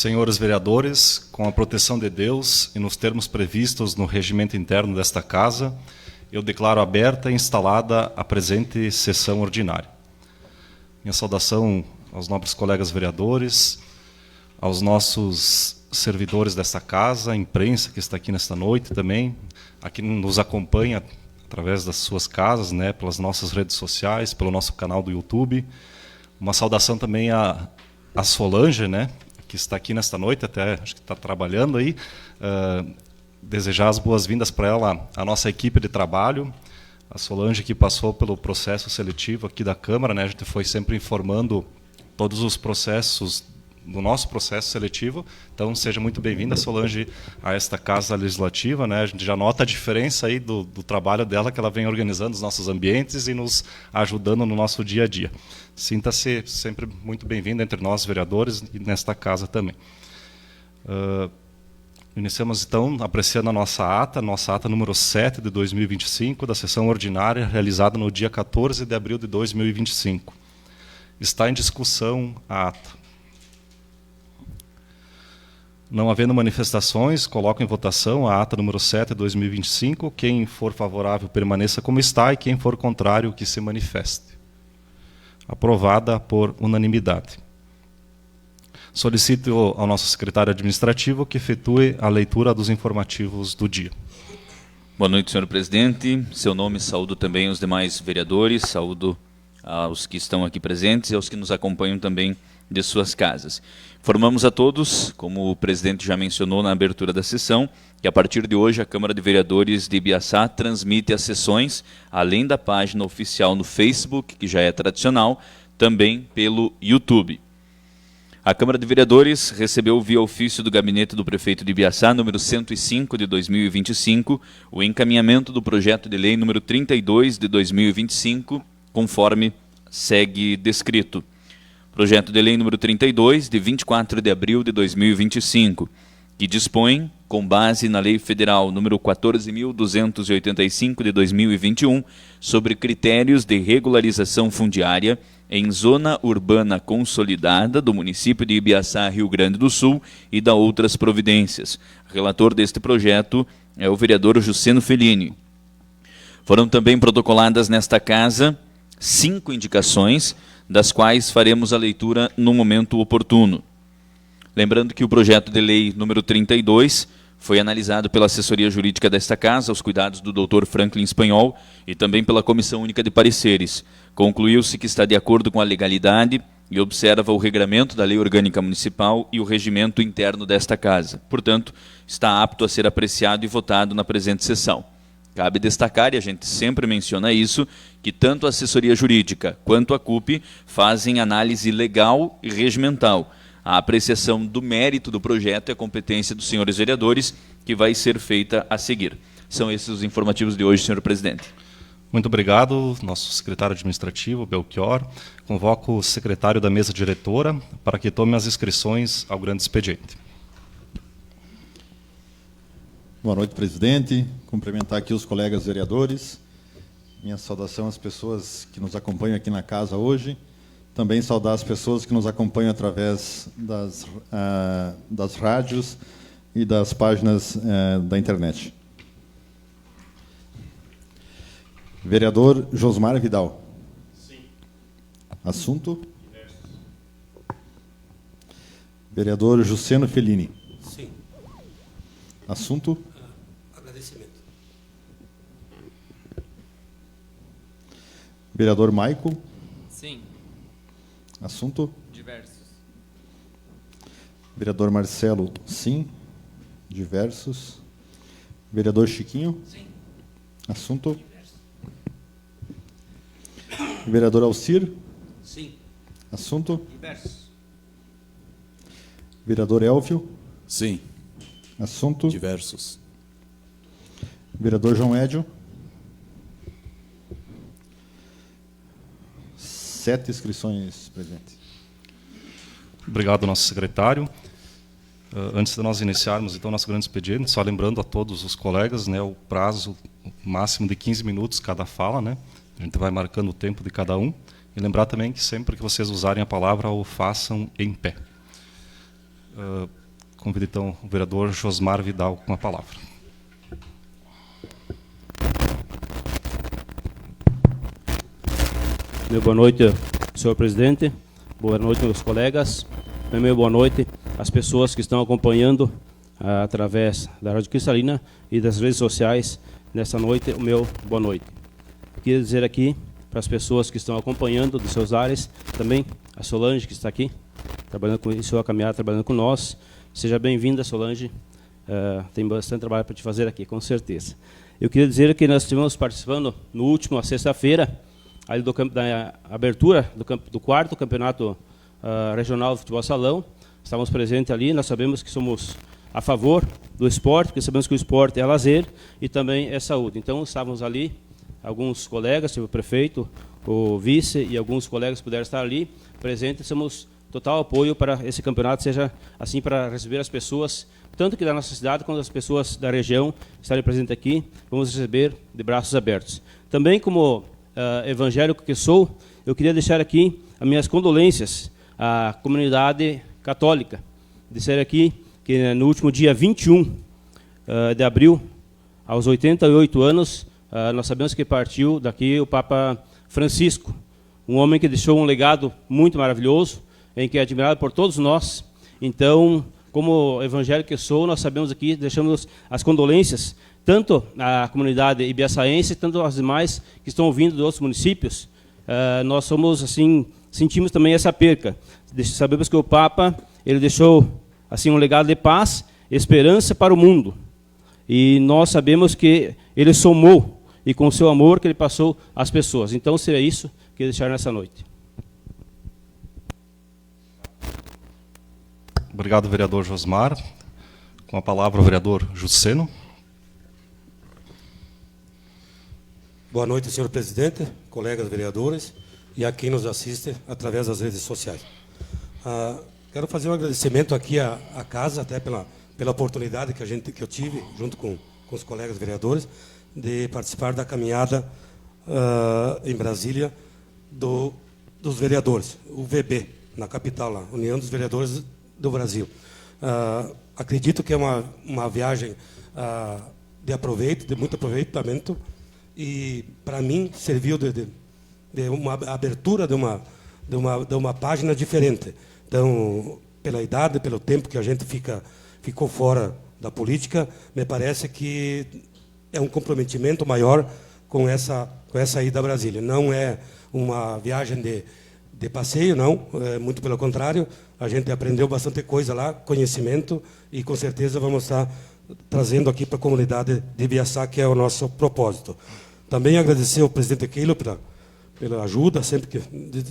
Senhores vereadores, com a proteção de Deus e nos termos previstos no regimento interno desta Casa, eu declaro aberta e instalada a presente sessão ordinária. Minha saudação aos nobres colegas vereadores, aos nossos servidores desta Casa, a imprensa que está aqui nesta noite também, a quem nos acompanha através das suas casas, né, pelas nossas redes sociais, pelo nosso canal do YouTube. Uma saudação também a Solange, né, que está aqui nesta noite, até acho que está trabalhando aí. Desejar as boas-vindas para ela, a nossa equipe de trabalho. A Solange que passou pelo processo seletivo aqui da Câmara, né, a gente foi sempre informando todos os processos do nosso processo seletivo. Então, seja muito bem-vinda, Solange, a esta Casa Legislativa, né? A gente já nota a diferença aí do trabalho dela, que ela vem organizando os nossos ambientes e nos ajudando no nosso dia a dia. Sinta-se sempre muito bem-vinda entre nós, vereadores, e nesta casa também. Iniciamos, então, apreciando a nossa ata número 7 de 2025, da sessão ordinária, realizada no dia 14 de abril de 2025. Está em discussão a ata. Não havendo manifestações, coloco em votação a ata número 7 de 2025. Quem for favorável, permaneça como está, e quem for contrário, que se manifeste. Aprovada por unanimidade. Solicito ao nosso secretário administrativo que efetue a leitura dos informativos do dia. Boa noite, senhor presidente. Seu nome, saúdo também os demais vereadores, saúdo aos que estão aqui presentes e aos que nos acompanham também de suas casas. Informamos a todos, como o presidente já mencionou na abertura da sessão, que a partir de hoje a Câmara de Vereadores de Ibiaçá transmite as sessões, além da página oficial no Facebook, que já é tradicional, também pelo YouTube. A Câmara de Vereadores recebeu via ofício do Gabinete do Prefeito de Ibiaçá, número 105 de 2025, o encaminhamento do projeto de lei número 32 de 2025, conforme segue descrito. Projeto de lei número 32, de 24 de abril de 2025, que dispõe, com base na Lei Federal número 14.285 de 2021, sobre critérios de regularização fundiária em zona urbana consolidada do município de Ibiaçá, Rio Grande do Sul, e da outras providências. Relator deste projeto é o vereador Jusseno Fellini. Foram também protocoladas nesta Casa 5 indicações, das quais faremos a leitura no momento oportuno. Lembrando que o projeto de lei número 32 foi analisado pela assessoria jurídica desta Casa, aos cuidados do Dr. Franklin Espanhol, e também pela Comissão Única de Pareceres. Concluiu-se que está de acordo com a legalidade e observa o regramento da Lei Orgânica Municipal e o regimento interno desta Casa. Portanto, está apto a ser apreciado e votado na presente sessão. Cabe destacar, e a gente sempre menciona isso, que tanto a assessoria jurídica quanto a CUP fazem análise legal e regimental. A apreciação do mérito do projeto é a competência dos senhores vereadores, que vai ser feita a seguir. São esses os informativos de hoje, senhor presidente. Muito obrigado, nosso secretário administrativo, Belchior. Convoco o secretário da mesa diretora para que tome as inscrições ao grande expediente. Boa noite, presidente. Cumprimentar aqui os colegas vereadores. Minha saudação às pessoas que nos acompanham aqui na casa hoje. Também saudar as pessoas que nos acompanham através das rádios e das páginas da internet. Vereador Josmar Vidal. Sim. Assunto? Diversos. Vereador Jusseno Fellini. Sim. Assunto? Agradecimento. Vereador Maico. Sim. Assunto? Diversos. Vereador Marcelo, sim. Diversos. Vereador Chiquinho. Sim. Assunto? Diversos. Vereador Alcir. Sim. Assunto? Diversos. Vereador Elvio. Sim. Assunto? Diversos. Vereador João Édio. 7 inscrições, presidente. Obrigado, nosso secretário. Antes de nós iniciarmos, então, nosso grande expediente, só lembrando a todos os colegas, né, o prazo máximo de 15 minutos cada fala, né? A gente vai marcando o tempo de cada um. E lembrar também que sempre que vocês usarem a palavra, o façam em pé. Convido então o vereador Josmar Vidal com a palavra. Meu boa noite, senhor presidente. Boa noite, meus colegas. Meu boa noite às pessoas que estão acompanhando através da Rádio Cristalina e das redes sociais nessa noite. O meu boa noite. Queria dizer aqui para as pessoas que estão acompanhando dos seus lares, também a Solange, que está aqui, trabalhando com em sua caminhada, trabalhando com nós. Seja bem-vinda, Solange. Tem bastante trabalho para te fazer aqui, com certeza. Eu queria dizer que nós estivemos participando no último, sexta-feira, ali da abertura do quarto campeonato regional de futebol salão. Estávamos presentes ali. Nós sabemos que somos a favor do esporte, porque sabemos que o esporte é lazer e também é saúde. Então, estávamos ali, alguns colegas, o prefeito, o vice e alguns colegas puderam estar ali presentes. Somos total apoio para esse campeonato, seja assim para receber as pessoas, tanto que da nossa cidade, quanto as pessoas da região estarem presentes aqui, vamos receber de braços abertos. Também, como evangélico que sou, eu queria deixar aqui as minhas condolências à comunidade católica, dizer aqui que no último dia 21 de abril, aos 88 anos, nós sabemos que partiu daqui o Papa Francisco, um homem que deixou um legado muito maravilhoso, em que é admirado por todos nós. Então, como evangélico que sou, nós sabemos aqui, deixamos as condolências, tanto à comunidade ibiaçaense, tanto aos demais que estão ouvindo de outros municípios. Nós somos, assim, sentimos também essa perca. Sabemos que o Papa, ele deixou, assim, um legado de paz, esperança para o mundo. E nós sabemos que ele somou, e com o seu amor que ele passou às pessoas. Então, seria isso que eu deixar nessa noite. Obrigado, vereador Josmar. Com a palavra, o vereador Jusseno. Boa noite, senhor presidente, colegas vereadores e a quem nos assiste através das redes sociais. Quero fazer um agradecimento aqui à casa, até pela oportunidade que eu tive, junto com os colegas vereadores, de participar da caminhada em Brasília dos vereadores, o VB, na capital lá, União dos Vereadores do Brasil. Acredito que é uma viagem de aproveito, de muito aproveitamento, e para mim serviu de uma abertura de uma página diferente. Então, pela idade, pelo tempo que a gente ficou fora da política, me parece que é um comprometimento maior com essa ida a Brasília. Não é uma viagem de passeio, não, muito pelo contrário, a gente aprendeu bastante coisa lá, conhecimento, e com certeza vamos estar trazendo aqui para a comunidade de Ibiaçá, que é o nosso propósito. Também agradecer ao presidente Keilo pela ajuda, sempre que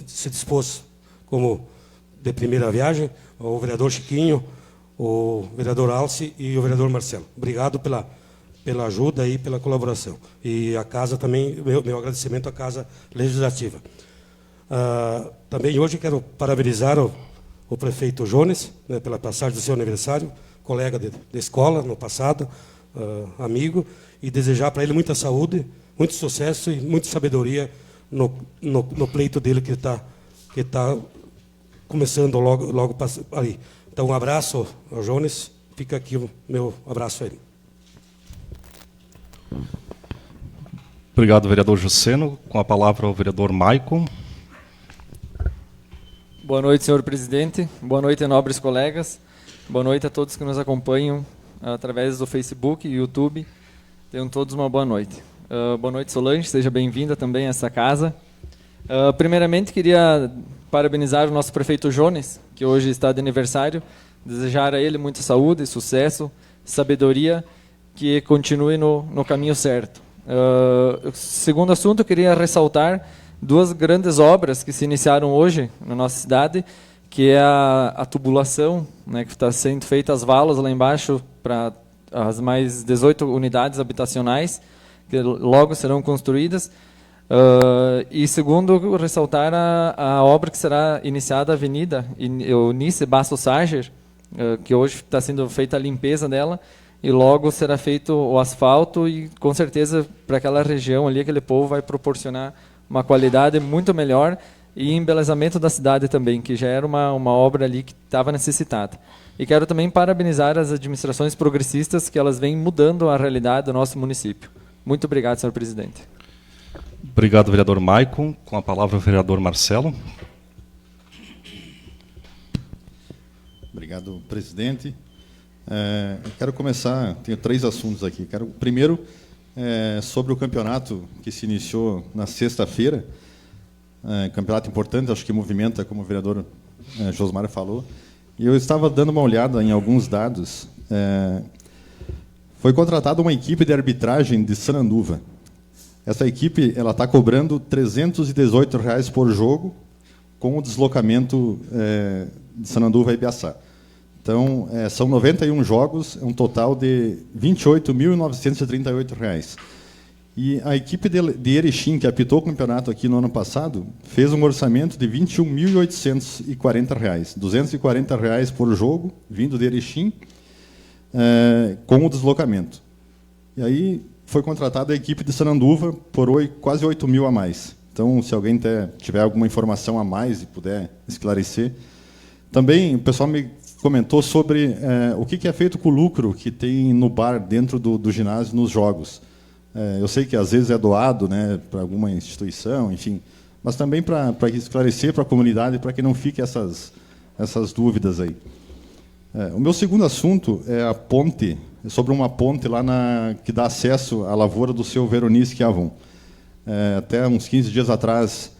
se dispôs como de primeira viagem, ao vereador Chiquinho, o vereador Alce e o vereador Marcelo. Obrigado pela ajuda e pela colaboração. E a casa também, meu agradecimento à Casa Legislativa. Também hoje quero parabenizar o prefeito Jones, né, pela passagem do seu aniversário, colega de escola no passado, amigo, e desejar para ele muita saúde, muito sucesso e muita sabedoria no pleito dele que está começando logo ali. Então, um abraço ao Jones, fica aqui o meu abraço a ele. Obrigado, vereador Jusseno. Com a palavra, o vereador Maicon. Boa noite, senhor presidente. Boa noite, nobres colegas. Boa noite a todos que nos acompanham através do Facebook e YouTube. Tenham todos uma boa noite. Boa noite, Solange. Seja bem-vinda também a essa casa. Primeiramente, queria parabenizar o nosso prefeito Jones, que hoje está de aniversário. Desejar a ele muita saúde, sucesso, sabedoria, que continue no caminho certo. Segundo assunto, eu queria ressaltar duas grandes obras que se iniciaram hoje na nossa cidade, que é a tubulação, né, que está sendo feita as valas lá embaixo para as mais 18 unidades habitacionais, que logo serão construídas. E segundo, ressaltar a obra que será iniciada, a Avenida Eunice Bastos Sager, que hoje está sendo feita a limpeza dela, e logo será feito o asfalto, e com certeza para aquela região ali, aquele povo vai proporcionar uma qualidade muito melhor e embelezamento da cidade também, que já era uma obra ali que estava necessitada. E quero também parabenizar as administrações progressistas que elas vêm mudando a realidade do nosso município. Muito obrigado, senhor presidente. Obrigado, vereador Maicon. Com a palavra, o vereador Marcelo. Obrigado, presidente. Eu quero começar, tenho 3 assuntos aqui. Primeiro, sobre o campeonato que se iniciou na sexta-feira. Campeonato importante, acho que movimenta, como o vereador Josmar falou. E eu estava dando uma olhada em alguns dados. Foi contratada uma equipe de arbitragem de Sananduva. Essa equipe está cobrando R$ 318 por jogo, com o deslocamento de Sananduva a Ibiaçá. Então, são 91 jogos, um total de R$ 28.938. E a equipe de Erechim, que apitou o campeonato aqui no ano passado, fez um orçamento de R$ 21.840, R$ 240 por jogo, vindo de Erechim, com o deslocamento. E aí foi contratada a equipe de Sananduva por quase 8 mil a mais. Então, se alguém tiver alguma informação a mais e puder esclarecer. Também o pessoal me comentou sobre o que é feito com o lucro que tem no bar dentro do ginásio nos jogos. Eu sei que às vezes é doado, né, para alguma instituição, enfim, mas também para esclarecer para a comunidade, para que não fique essas dúvidas aí. O meu segundo assunto é a ponte, sobre uma ponte lá que dá acesso à lavoura do seu Veronice Chiavon. Até uns 15 dias atrás,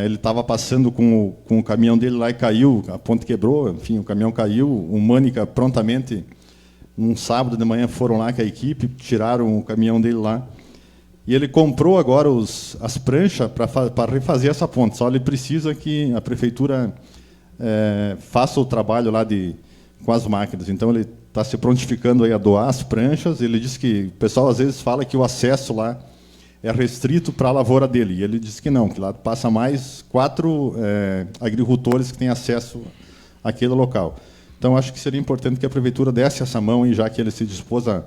ele estava passando com o caminhão dele lá e caiu, a ponte quebrou, enfim, o caminhão caiu, o Mânica prontamente, num sábado de manhã, foram lá com a equipe, tiraram o caminhão dele lá, e ele comprou agora as pranchas para refazer essa ponte, só ele precisa que a prefeitura faça o trabalho lá com as máquinas. Então, ele está se prontificando aí a doar as pranchas. Ele disse que o pessoal às vezes fala que o acesso lá é restrito para a lavoura dele, e ele disse que não, que lá passa mais 4 agricultores que têm acesso àquele local. Então, acho que seria importante que a prefeitura desse essa mão, já que ele se dispôs a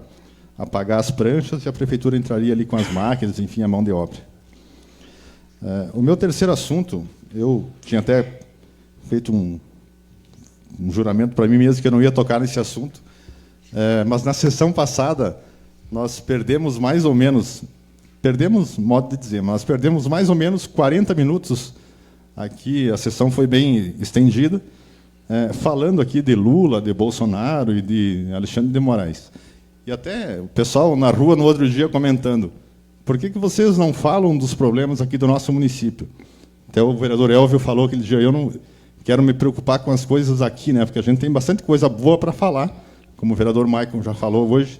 pagar as pranchas, e a prefeitura entraria ali com as máquinas, enfim, a mão de obra. O meu terceiro assunto, eu tinha até feito um juramento para mim mesmo que eu não ia tocar nesse assunto, mas na sessão passada nós perdemos mais ou menos, modo de dizer, mas perdemos mais ou menos 40 minutos aqui, a sessão foi bem estendida, falando aqui de Lula, de Bolsonaro e de Alexandre de Moraes. E até o pessoal na rua no outro dia comentando, por que vocês não falam dos problemas aqui do nosso município? Até o vereador Elvio falou aquele dia, eu não quero me preocupar com as coisas aqui, né, porque a gente tem bastante coisa boa para falar, como o vereador Maicon já falou hoje,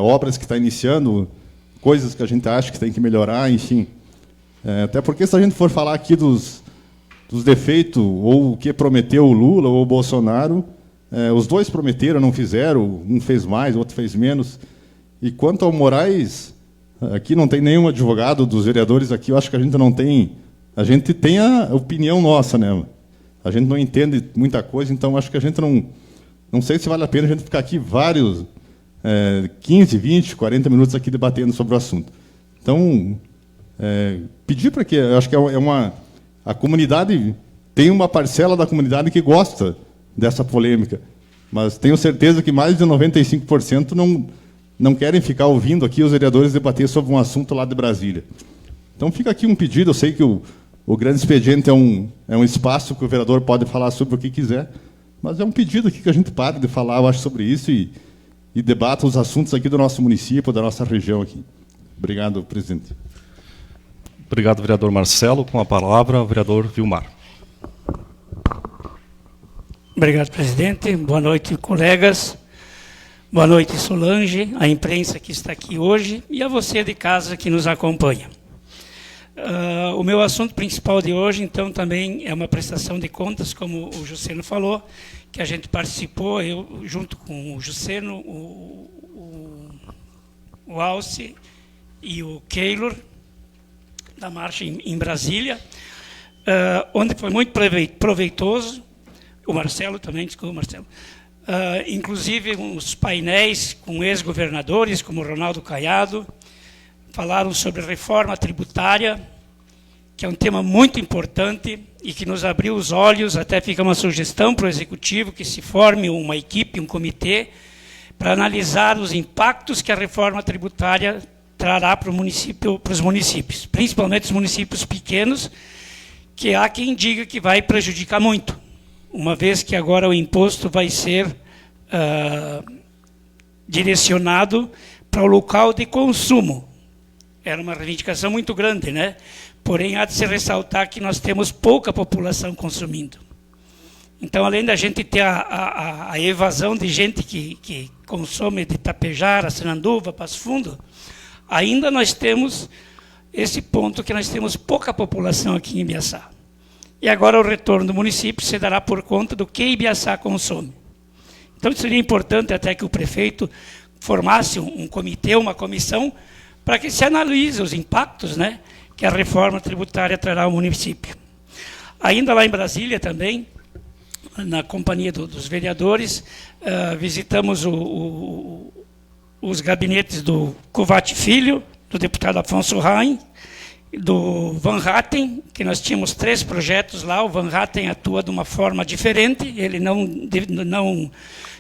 obras que está iniciando, coisas que a gente acha que tem que melhorar, enfim. Até porque se a gente for falar aqui dos defeitos, ou o que prometeu o Lula ou o Bolsonaro, os dois prometeram, não fizeram, um fez mais, o outro fez menos. E quanto ao Moraes, aqui não tem nenhum advogado dos vereadores aqui, eu acho que a gente tem a opinião nossa, né? A gente não entende muita coisa, então acho que a gente não sei se vale a pena a gente ficar aqui vários 15, 20, 40 minutos aqui debatendo sobre o assunto. Então, pedir para que, eu acho que a comunidade, tem uma parcela da comunidade que gosta dessa polêmica, mas tenho certeza que mais de 95% não querem ficar ouvindo aqui os vereadores debater sobre um assunto lá de Brasília. Então, fica aqui um pedido, eu sei que o grande expediente é um espaço que o vereador pode falar sobre o que quiser, mas é um pedido aqui que a gente pare de falar, eu acho, sobre isso e debata os assuntos aqui do nosso município, da nossa região aqui. Obrigado, presidente. Obrigado, vereador Marcelo. Com a palavra, o vereador Vilmar. Obrigado, presidente. Boa noite, colegas. Boa noite, Solange, a imprensa que está aqui hoje e a você de casa que nos acompanha. O meu assunto principal de hoje, então, também é uma prestação de contas, como o Juceno falou, que a gente participou, eu junto com o Juceno, o Alce e o Keylor, da marcha em Brasília, onde foi muito proveitoso, o Marcelo também, desculpa, Marcelo, inclusive os painéis com ex-governadores, como Ronaldo Caiado, falaram sobre reforma tributária, que é um tema muito importante e que nos abriu os olhos, até fica uma sugestão para o Executivo que se forme uma equipe, um comitê, para analisar os impactos que a reforma tributária trará para os municípios, principalmente os municípios pequenos, que há quem diga que vai prejudicar muito, uma vez que agora o imposto vai ser direcionado para o local de consumo. Era uma reivindicação muito grande, né? Porém, há de se ressaltar que nós temos pouca população consumindo. Então, além da gente ter a evasão de gente que consome de Tapejara, Sananduva, Passo Fundo, ainda nós temos esse ponto que nós temos pouca população aqui em Ibiaçá. E agora o retorno do município se dará por conta do que Ibiaçá consome. Então, seria importante até que o prefeito formasse um comitê, uma comissão, para que se analise os impactos, né, que a reforma tributária trará ao município. Ainda lá em Brasília também, na companhia dos vereadores, visitamos os gabinetes do Covatti Filho, do deputado Afonso Rain, do Van Hatten, que nós tínhamos 3 projetos lá. O Van Hatten atua de uma forma diferente, ele não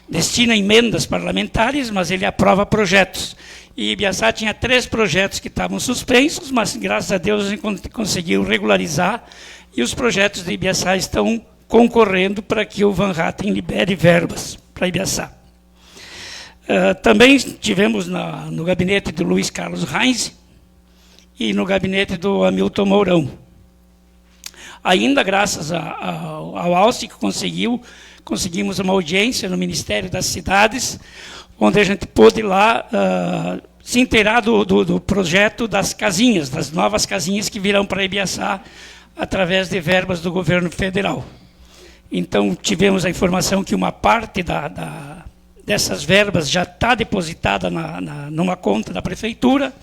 destina emendas parlamentares, mas ele aprova projetos. E Ibiaçá tinha 3 projetos que estavam suspensos, mas graças a Deus a gente conseguiu regularizar, e os projetos de Ibiaçá estão concorrendo para que o Van Hatten libere verbas para Ibiaçá. Também tivemos no gabinete do Luiz Carlos Reis e no gabinete do Hamilton Mourão. Ainda graças ao Alce, que conseguimos uma audiência no Ministério das Cidades, onde a gente pôde lá se inteirar do projeto das casinhas, das novas casinhas que virão para Ibiaçá através de verbas do governo federal. Então, tivemos a informação que uma parte dessas verbas já está depositada numa conta da Prefeitura.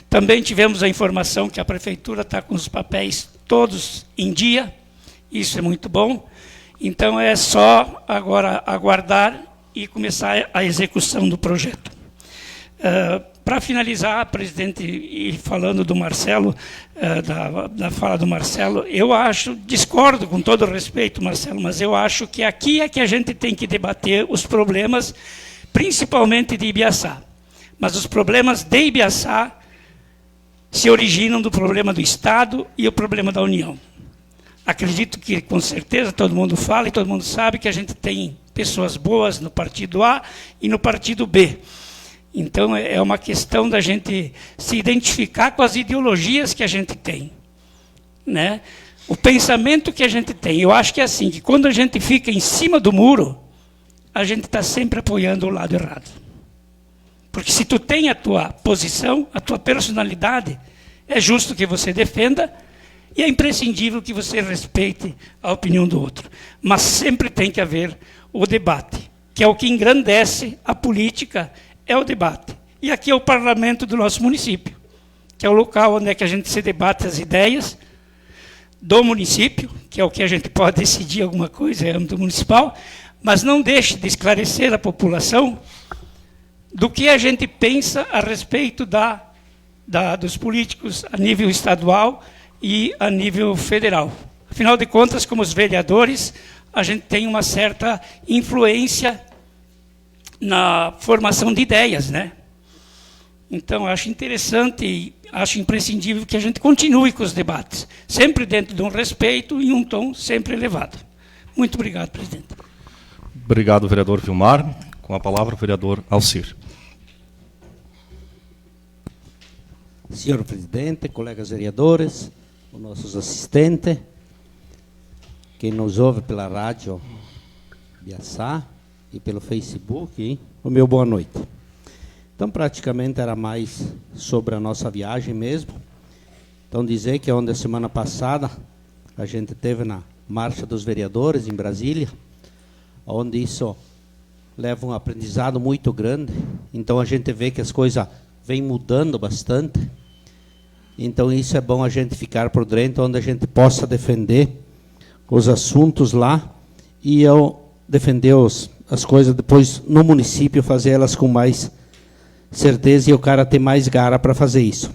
Também tivemos a informação que a Prefeitura está com os papéis todos em dia. Isso é muito bom. Então, é só agora aguardar e começar a execução do projeto. Para finalizar, presidente, e falando do Marcelo, da fala do Marcelo, discordo com todo respeito, Marcelo, mas eu acho que aqui é que a gente tem que debater os problemas, principalmente de Ibiaçá. Mas os problemas de Ibiaçá se originam do problema do Estado e o problema da União. Acredito que, com certeza, todo mundo fala e todo mundo sabe que a gente tem pessoas boas no partido A e no partido B. Então, é uma questão da gente se identificar com as ideologias que a gente tem, né? O pensamento que a gente tem. Eu acho que é assim, que quando a gente fica em cima do muro, a gente está sempre apoiando o lado errado. Porque se tu tem a tua posição, a tua personalidade, é justo que você defenda e é imprescindível que você respeite a opinião do outro. Mas sempre tem que haver o debate, que é o que engrandece a política, é o debate. E aqui é o parlamento do nosso município, que é o local onde é que a gente se debate as ideias do município, que é o que a gente pode decidir alguma coisa, é âmbito municipal, mas não deixe de esclarecer a população do que a gente pensa a respeito dos políticos a nível estadual e a nível federal. Afinal de contas, como os vereadores, a gente tem uma certa influência na formação de ideias, né? Então, acho interessante e acho imprescindível que a gente continue com os debates, sempre dentro de um respeito e um tom sempre elevado. Muito obrigado, presidente. Obrigado, vereador Vilmar. Com a palavra, o vereador Alcir. Senhor presidente, colegas vereadores, os nossos assistentes, quem nos ouve pela rádio Ibiaçá e pelo Facebook, o meu boa noite. Então, praticamente era mais sobre a nossa viagem mesmo. Então, dizer que onde a semana passada a gente teve na Marcha dos Vereadores em Brasília, onde isso leva um aprendizado muito grande. Então, a gente vê que as coisas vêm mudando bastante. Então, isso é bom a gente ficar por dentro, onde a gente possa defender os assuntos lá e eu defender as coisas depois no município, fazer elas com mais certeza e o cara ter mais gara para fazer isso.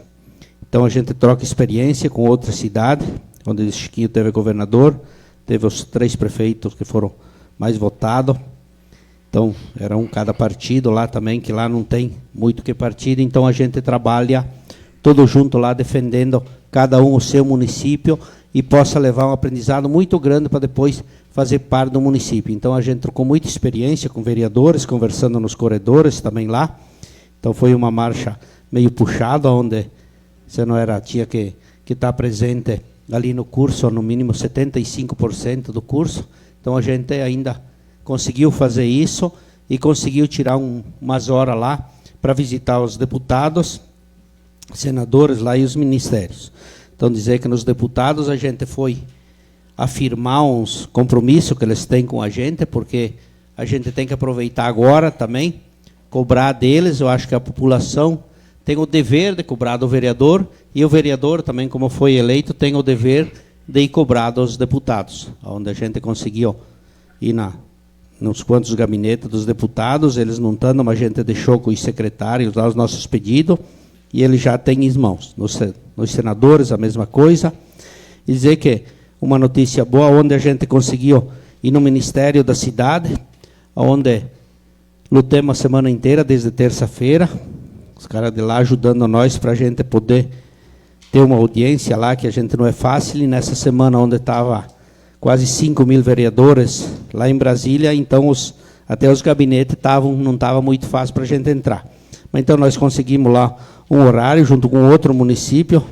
Então a gente troca experiência com outra cidade, onde o Chiquinho teve governador, teve os 3 prefeitos que foram mais votados. Então, era um cada partido lá também, que lá não tem muito que partido, então a gente trabalha todo junto lá, defendendo cada um o seu município, e possa levar um aprendizado muito grande para depois fazer parte do município. Então, a gente trocou muita experiência com vereadores, conversando nos corredores também lá. Então, foi uma marcha meio puxada, onde você não era, tinha que estar presente ali no curso, no mínimo 75% do curso. Então, a gente ainda conseguiu fazer isso e conseguiu tirar umas horas lá para visitar os deputados, senadores lá e os ministérios. Então, dizer que nos deputados a gente foi afirmar uns compromissos que eles têm com a gente, porque a gente tem que aproveitar agora também, cobrar deles. Eu acho que a população tem o dever de cobrar do vereador, e o vereador também, como foi eleito, tem o dever de ir cobrar dos deputados, onde a gente conseguiu ir nos quantos gabinetes dos deputados, eles não estão, mas a gente deixou com os secretários lá os nossos pedidos, e ele já tem em mãos. Nos senadores, a mesma coisa. E dizer que uma notícia boa, onde a gente conseguiu ir no Ministério da Cidade, onde lutamos a semana inteira, desde terça-feira, os caras de lá ajudando nós para a gente poder ter uma audiência lá, que a gente não é fácil, e nessa semana onde estava quase 5.000 vereadores lá em Brasília, então até os gabinetes não estava muito fácil para a gente entrar. Mas então nós conseguimos lá um horário, junto com outro município,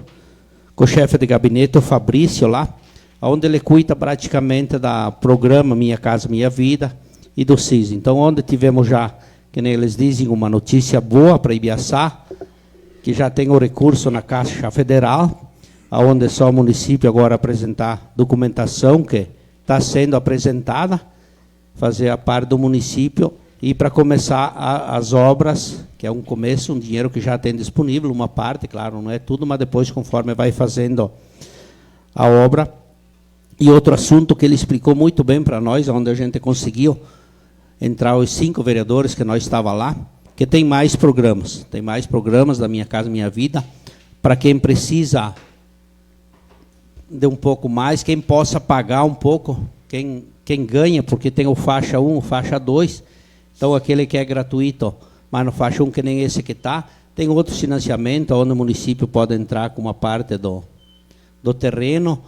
com o chefe de gabinete, o Fabrício, lá, onde ele cuida praticamente da programa Minha Casa Minha Vida e do CIS. Então, onde tivemos já, que nem eles dizem, uma notícia boa para Ibiaçá, que já tem o recurso na Caixa Federal, onde é só o município agora apresentar documentação que está sendo apresentada, fazer a parte do município, e para começar as obras, que é um começo, um dinheiro que já tem disponível, uma parte, claro, não é tudo, mas depois, conforme vai fazendo a obra. E outro assunto que ele explicou muito bem para nós, onde a gente conseguiu entrar os 5 vereadores que nós estava lá, que tem mais programas da Minha Casa Minha Vida, para quem precisa de um pouco mais, quem possa pagar um pouco, quem ganha, porque tem o faixa 1, o faixa 2, então aquele que é gratuito, mas no faixa 1, que nem esse que está, tem outro financiamento, onde o município pode entrar com uma parte do terreno,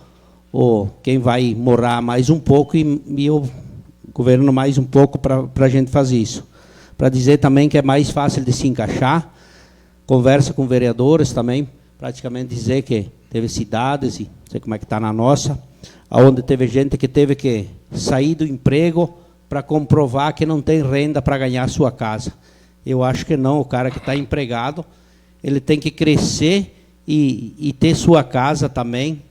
ou quem vai morar mais um pouco, e o governo mais um pouco para a gente fazer isso. Para dizer também que é mais fácil de se encaixar, conversa com vereadores também, praticamente dizer que teve cidades, e não sei como é que está na nossa, onde teve gente que teve que sair do emprego para comprovar que não tem renda para ganhar a sua casa. Eu acho que não, o cara que está empregado, ele tem que crescer e ter sua casa também,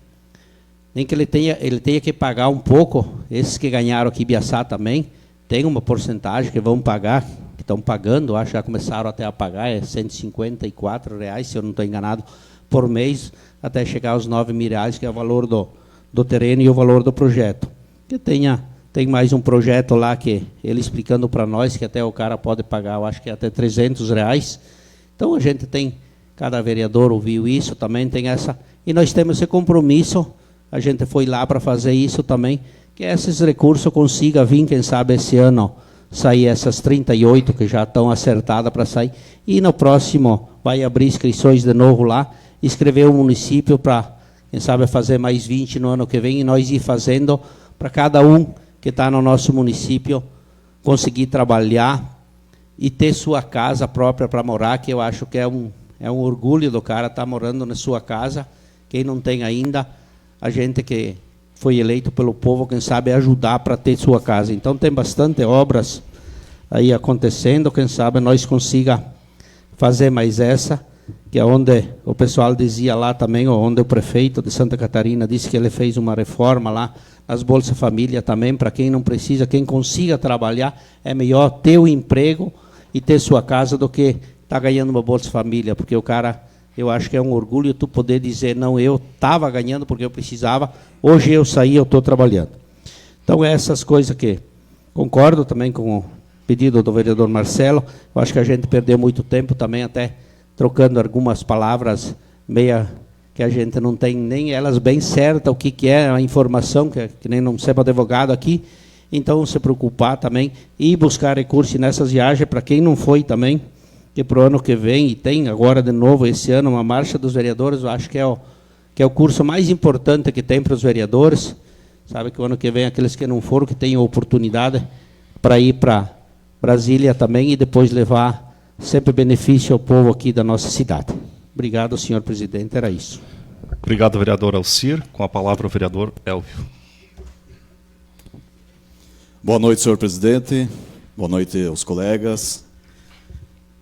nem que ele tenha que pagar um pouco. Esses que ganharam aqui em Ibiaçá também, tem uma porcentagem que vão pagar, que estão pagando, acho que já começaram até a pagar, é R$154, se eu não estou enganado, por mês, até chegar aos R$9.000, que é o valor do terreno e o valor do projeto. Que tem mais um projeto lá que ele explicando para nós que até o cara pode pagar, eu acho que até R$300. Então a gente tem, cada vereador ouviu isso, também tem essa, e nós temos esse compromisso, a gente foi lá para fazer isso também, que esses recursos consiga vir, quem sabe esse ano sair essas 38 que já estão acertadas para sair, e no próximo vai abrir inscrições de novo lá, escrever o município para, quem sabe, fazer mais 20 no ano que vem, e nós ir fazendo para cada um que está no nosso município conseguir trabalhar e ter sua casa própria para morar, que eu acho que é um orgulho do cara estar morando na sua casa. Quem não tem ainda, a gente que foi eleito pelo povo, quem sabe, ajudar para ter sua casa. Então tem bastante obras aí acontecendo, quem sabe nós consiga fazer mais essa, que é onde o pessoal dizia lá também, onde o prefeito de Santa Catarina disse que ele fez uma reforma lá, as Bolsa Família também, para quem não precisa, quem consiga trabalhar, é melhor ter o emprego e ter sua casa do que estar ganhando uma Bolsa Família, porque o cara, eu acho que é um orgulho tu poder dizer, não, eu estava ganhando porque eu precisava, hoje eu saí, eu estou trabalhando. Então, essas coisas que concordo também com o pedido do vereador Marcelo, eu acho que a gente perdeu muito tempo também, até trocando algumas palavras meia que a gente não tem nem elas bem certa o que é a informação, que nem não sempre advogado aqui. Então, se preocupar também e buscar recursos nessas viagens, para quem não foi também, que para o ano que vem, e tem agora de novo esse ano uma marcha dos vereadores, eu acho que é o curso mais importante que tem para os vereadores. Sabe que o ano que vem, aqueles que não foram, que tenham oportunidade para ir para Brasília também e depois levar sempre benefício ao povo aqui da nossa cidade. Obrigado, senhor presidente, era isso. Obrigado, vereador Alcir. Com a palavra o vereador Elvio. Boa noite, senhor presidente. Boa noite aos colegas.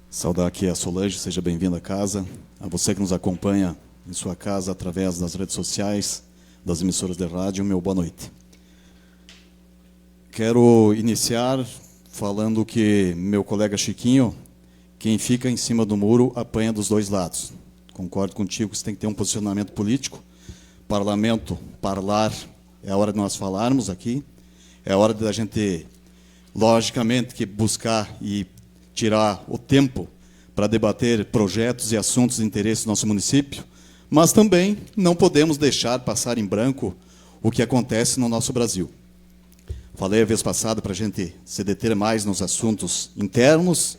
Saudar aqui a Solange, seja bem-vinda à casa. A você que nos acompanha em sua casa através das redes sociais, das emissoras de rádio, meu boa noite. Quero iniciar falando que meu colega Chiquinho, quem fica em cima do muro apanha dos dois lados. Concordo contigo que você tem que ter um posicionamento político. Parlamento, parlar, é a hora de nós falarmos aqui. É a hora da gente, logicamente, que buscar e tirar o tempo para debater projetos e assuntos de interesse do nosso município, mas também não podemos deixar passar em branco o que acontece no nosso Brasil. Falei a vez passada para a gente se deter mais nos assuntos internos,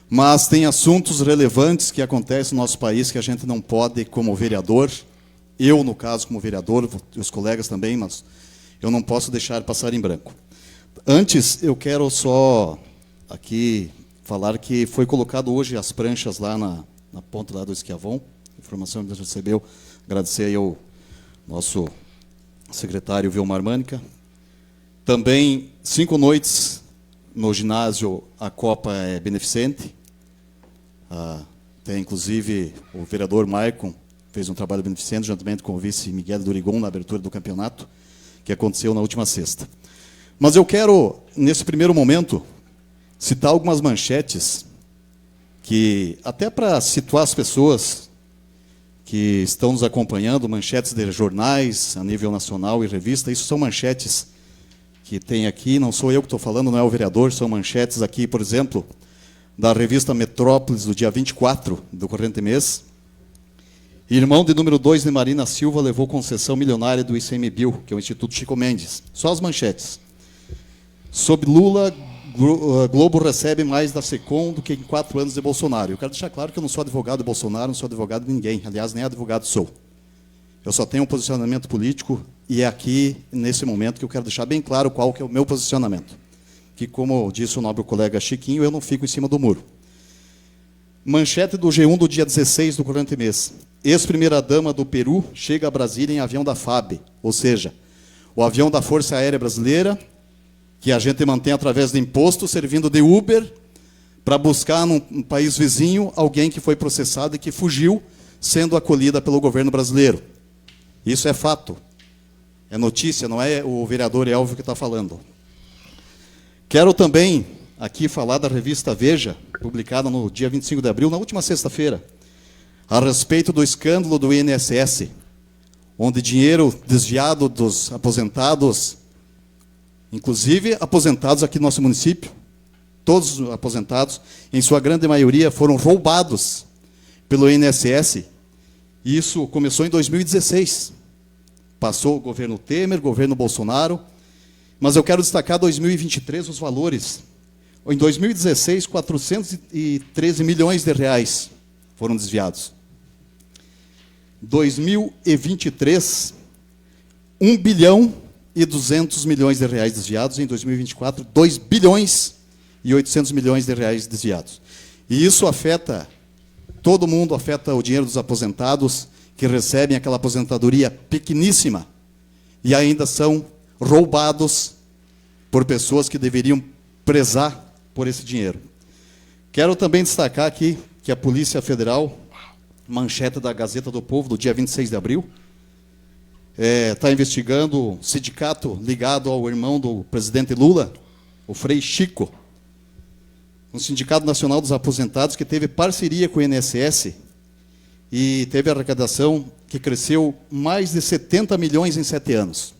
mas tem assuntos relevantes que acontecem no nosso país que a gente não pode, como vereador, eu, no caso, como vereador, os colegas também, mas eu não posso deixar passar em branco. Antes, eu quero só aqui falar que foi colocado hoje as pranchas lá na ponta lá do Esquiavon, informação que a gente recebeu, agradecer aí ao nosso secretário Vilmar Mânica. Também 5 noites no ginásio, a Copa é beneficente. Tem, inclusive, o vereador Maicon fez um trabalho beneficente, juntamente com o vice Miguel Durigon, na abertura do campeonato, que aconteceu na última sexta. Mas eu quero, nesse primeiro momento, citar algumas manchetes que, até para situar as pessoas que estão nos acompanhando, manchetes de jornais a nível nacional e revista, isso são manchetes que tem aqui, não sou eu que estou falando, não é o vereador, são manchetes aqui, por exemplo, da revista Metrópolis, do dia 24 do corrente mês. Irmão de número 2 de Marina Silva levou concessão milionária do ICMBio, que é o Instituto Chico Mendes. Só as manchetes. Sob Lula, Globo recebe mais da SECOM do que em 4 anos de Bolsonaro. Eu quero deixar claro que eu não sou advogado de Bolsonaro, não sou advogado de ninguém. Aliás, nem advogado sou. Eu só tenho um posicionamento político e é aqui, nesse momento, que eu quero deixar bem claro qual que é o meu posicionamento. Que, como disse o nobre colega Chiquinho, eu não fico em cima do muro. Manchete do G1 do dia 16 do corrente mês. Ex-primeira-dama do Peru chega a Brasília em avião da FAB, ou seja, o avião da Força Aérea Brasileira, que a gente mantém através de imposto, servindo de Uber, para buscar num país vizinho alguém que foi processado e que fugiu, sendo acolhida pelo governo brasileiro. Isso é fato. É notícia, não é o vereador Elvio que está falando. Quero também aqui falar da revista Veja, publicada no dia 25 de abril, na última sexta-feira, a respeito do escândalo do INSS, onde dinheiro desviado dos aposentados, inclusive aposentados aqui no nosso município, todos os aposentados, em sua grande maioria, foram roubados pelo INSS. E isso começou em 2016. Passou o governo Temer, governo Bolsonaro, mas eu quero destacar 2023 os valores. Em 2016, 413 milhões de reais foram desviados. 2023, 1 bilhão e 200 milhões de reais desviados. Em 2024, 2 bilhões e 800 milhões de reais desviados. E isso afeta todo mundo, afeta o dinheiro dos aposentados, que recebem aquela aposentadoria pequeníssima e ainda são roubados por pessoas que deveriam prezar por esse dinheiro. Quero também destacar aqui que a Polícia Federal, manchete da Gazeta do Povo, do dia 26 de abril, está investigando um sindicato ligado ao irmão do presidente Lula, o Frei Chico, um Sindicato Nacional dos Aposentados que teve parceria com o INSS e teve arrecadação que cresceu mais de 70 milhões em 7 anos.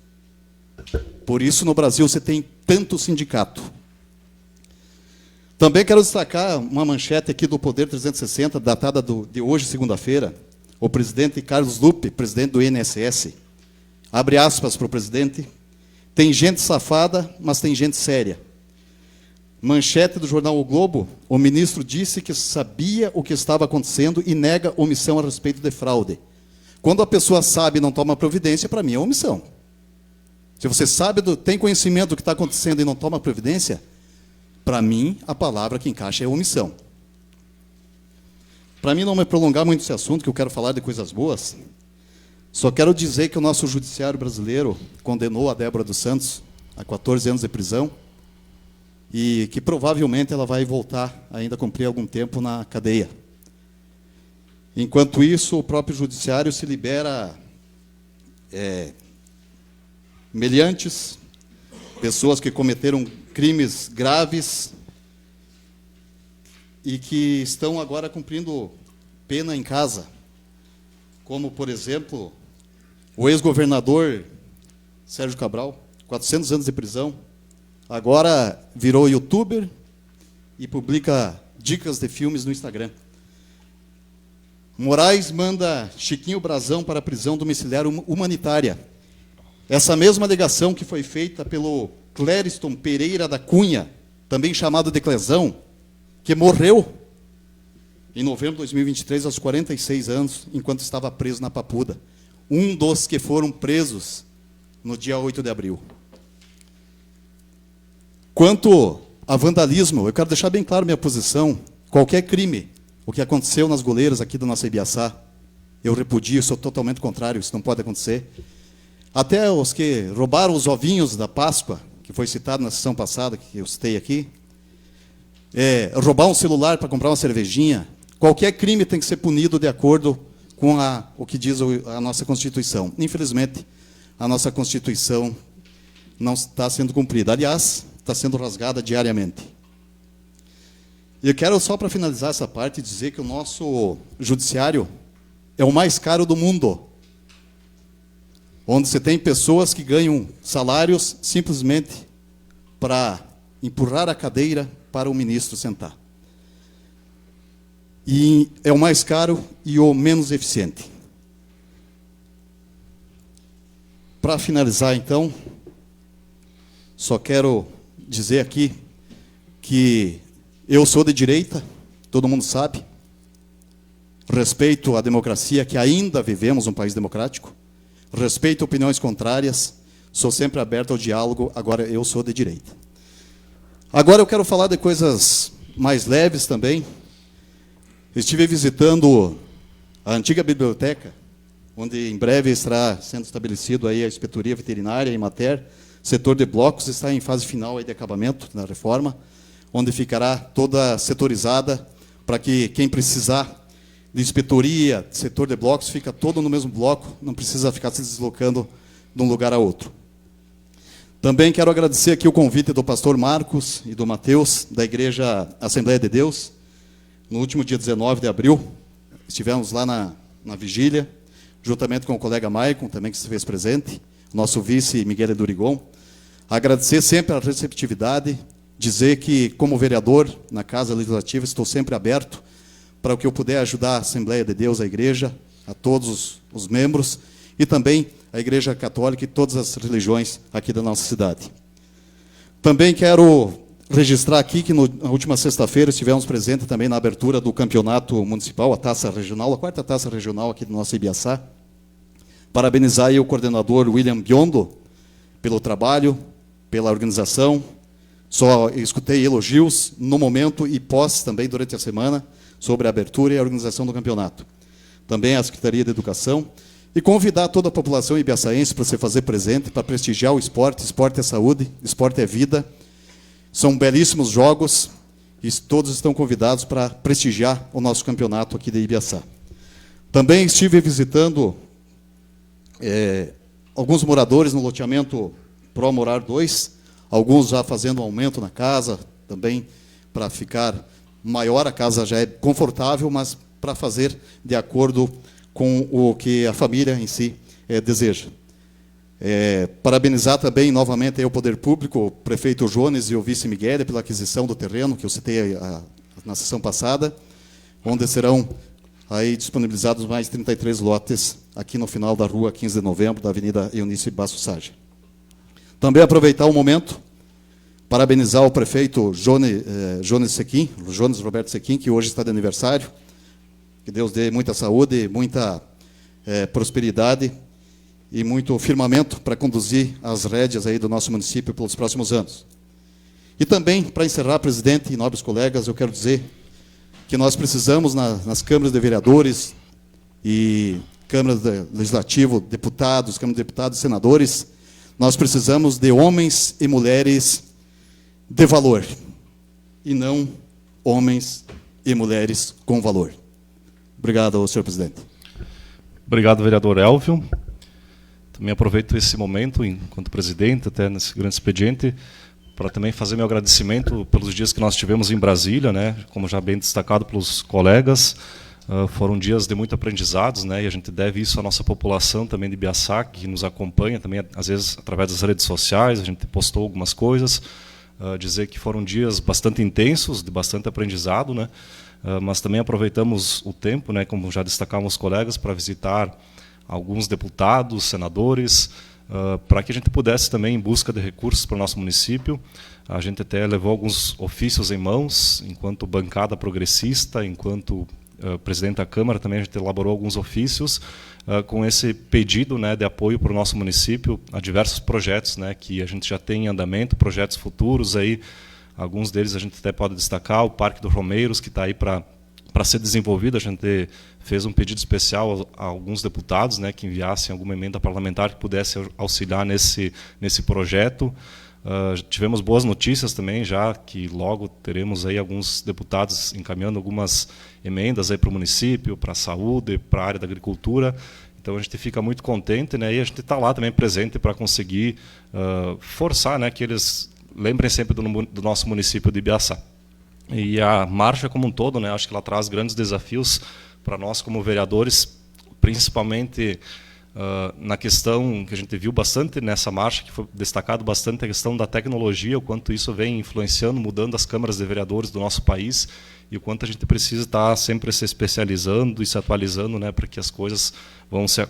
Por isso, no Brasil, você tem tanto sindicato. Também quero destacar uma manchete aqui do Poder 360, datada de hoje, segunda-feira, o presidente Carlos Lupe, presidente do INSS, abre aspas para o presidente, tem gente safada, mas tem gente séria. Manchete do jornal O Globo, o ministro disse que sabia o que estava acontecendo e nega omissão a respeito de fraude. Quando a pessoa sabe e não toma providência, para mim é omissão. Se você sabe, tem conhecimento do que está acontecendo e não toma providência, para mim, a palavra que encaixa é omissão. Para mim não me prolongar muito esse assunto, que eu quero falar de coisas boas, só quero dizer que o nosso judiciário brasileiro condenou a Débora dos Santos a 14 anos de prisão e que provavelmente ela vai voltar ainda a cumprir algum tempo na cadeia. Enquanto isso, o próprio judiciário se libera meliantes, pessoas que cometeram crimes graves e que estão agora cumprindo pena em casa, como, por exemplo, o ex-governador Sérgio Cabral, 400 anos de prisão, agora virou youtuber e publica dicas de filmes no Instagram. Moraes manda Chiquinho Brazão para a prisão domiciliar humanitária. Essa mesma alegação que foi feita pelo Clériston Pereira da Cunha, também chamado de Clezão, que morreu em novembro de 2023, aos 46 anos, enquanto estava preso na Papuda. Um dos que foram presos no dia 8 de abril. Quanto a vandalismo, eu quero deixar bem claro minha posição. Qualquer crime, o que aconteceu nas goleiras aqui da nossa Ibiaçá, eu repudio, sou totalmente contrário, isso não pode acontecer. Até os que roubaram os ovinhos da Páscoa, que foi citado na sessão passada, que eu citei aqui, roubar um celular para comprar uma cervejinha, qualquer crime tem que ser punido de acordo com o que diz a nossa Constituição. Infelizmente, a nossa Constituição não está sendo cumprida. Aliás, está sendo rasgada diariamente. E eu quero, só para finalizar essa parte, dizer que o nosso judiciário é o mais caro do mundo, onde você tem pessoas que ganham salários simplesmente para empurrar a cadeira para o ministro sentar. E é o mais caro e o menos eficiente. Para finalizar, então, só quero dizer aqui que eu sou de direita, todo mundo sabe, respeito a democracia, que ainda vivemos um país democrático, respeito opiniões contrárias, sou sempre aberto ao diálogo, agora eu sou de direita. Agora eu quero falar de coisas mais leves também. Estive visitando a antiga biblioteca, onde em breve estará sendo estabelecido aí a inspetoria veterinária e Imater. Setor de blocos está em fase final aí de acabamento da reforma, onde ficará toda setorizada para que quem precisar de inspetoria, setor de blocos, fica todo no mesmo bloco, não precisa ficar se deslocando de um lugar a outro. Também quero agradecer aqui o convite do pastor Marcos e do Mateus, da Igreja Assembleia de Deus. No último dia 19 de abril, estivemos lá na vigília, juntamente com o colega Maicon, também que se fez presente, nosso vice Miguel Durigon. Agradecer sempre a receptividade, dizer que, como vereador na Casa Legislativa, estou sempre aberto para o que eu puder ajudar a Assembleia de Deus, a Igreja, a todos os membros, e também a Igreja Católica e todas as religiões aqui da nossa cidade. Também quero registrar aqui que na última sexta-feira estivemos presentes também na abertura do campeonato municipal, a taça regional, a 4ª taça regional aqui do nosso Ibiaçá. Parabenizar aí o coordenador William Biondo pelo trabalho, pela organização. Só escutei elogios no momento e pós também durante a semana sobre a abertura e a organização do campeonato. Também a Secretaria de Educação. E convidar toda a população ibiaçaense para se fazer presente, para prestigiar o esporte. Esporte é saúde, esporte é vida. São belíssimos jogos e todos estão convidados para prestigiar o nosso campeonato aqui de Ibiaçá. Também estive visitando alguns moradores no loteamento Pro Morar 2, alguns já fazendo um aumento na casa, também para ficar maior, a casa já é confortável, mas para fazer de acordo com o que a família em si deseja. Parabenizar também novamente aí o Poder Público, o prefeito Jones e o vice Miguel pela aquisição do terreno, que eu citei na sessão passada, onde serão aí disponibilizados mais 33 lotes aqui no final da rua 15 de novembro, da Avenida Eunice Basso Sage. Também aproveitar o momento, parabenizar o prefeito Jones Roberto Sequim, que hoje está de aniversário. Que Deus dê muita saúde, muita prosperidade e muito firmamento para conduzir as rédeas aí do nosso município pelos próximos anos. E também, para encerrar, presidente e nobres colegas, eu quero dizer que nós precisamos, nas câmaras de vereadores e câmaras de legislativo, deputados, câmara de deputados e senadores, nós precisamos de homens e mulheres de valor, e não homens e mulheres com valor. Obrigado, senhor presidente. Obrigado, vereador Elvio. Também aproveito esse momento, enquanto presidente, até nesse grande expediente, para também fazer meu agradecimento pelos dias que nós tivemos em Brasília, né? Como já bem destacado pelos colegas, foram dias de muito aprendizados, né? E a gente deve isso à nossa população também de Ibiaçá, que nos acompanha também, às vezes, através das redes sociais, a gente postou algumas coisas, dizer que foram dias bastante intensos, de bastante aprendizado, né? Mas também aproveitamos o tempo, né, como já destacaram os colegas, para visitar alguns deputados, senadores, para que a gente pudesse também, em busca de recursos para o nosso município, a gente até levou alguns ofícios em mãos, enquanto bancada progressista, enquanto presidente da Câmara, também a gente elaborou alguns ofícios com esse pedido, né, de apoio para o nosso município a diversos projetos, né, que a gente já tem em andamento, projetos futuros aí. Alguns deles a gente até pode destacar, o Parque dos Romeiros, que está aí para ser desenvolvido. A gente fez um pedido especial a alguns deputados, né, que enviassem alguma emenda parlamentar que pudesse auxiliar nesse projeto. Tivemos boas notícias também, já que logo teremos aí alguns deputados encaminhando algumas emendas para o município, para a saúde, para a área da agricultura. Então a gente fica muito contente, né, e a gente está lá também presente para conseguir forçar, né, que eles lembrem sempre do nosso município de Ibiaçá. E a marcha como um todo, né, acho que ela traz grandes desafios para nós como vereadores, principalmente na questão que a gente viu bastante nessa marcha, que foi destacado bastante a questão da tecnologia, o quanto isso vem influenciando, mudando as câmaras de vereadores do nosso país, e o quanto a gente precisa estar sempre se especializando e se atualizando, né, para que as coisas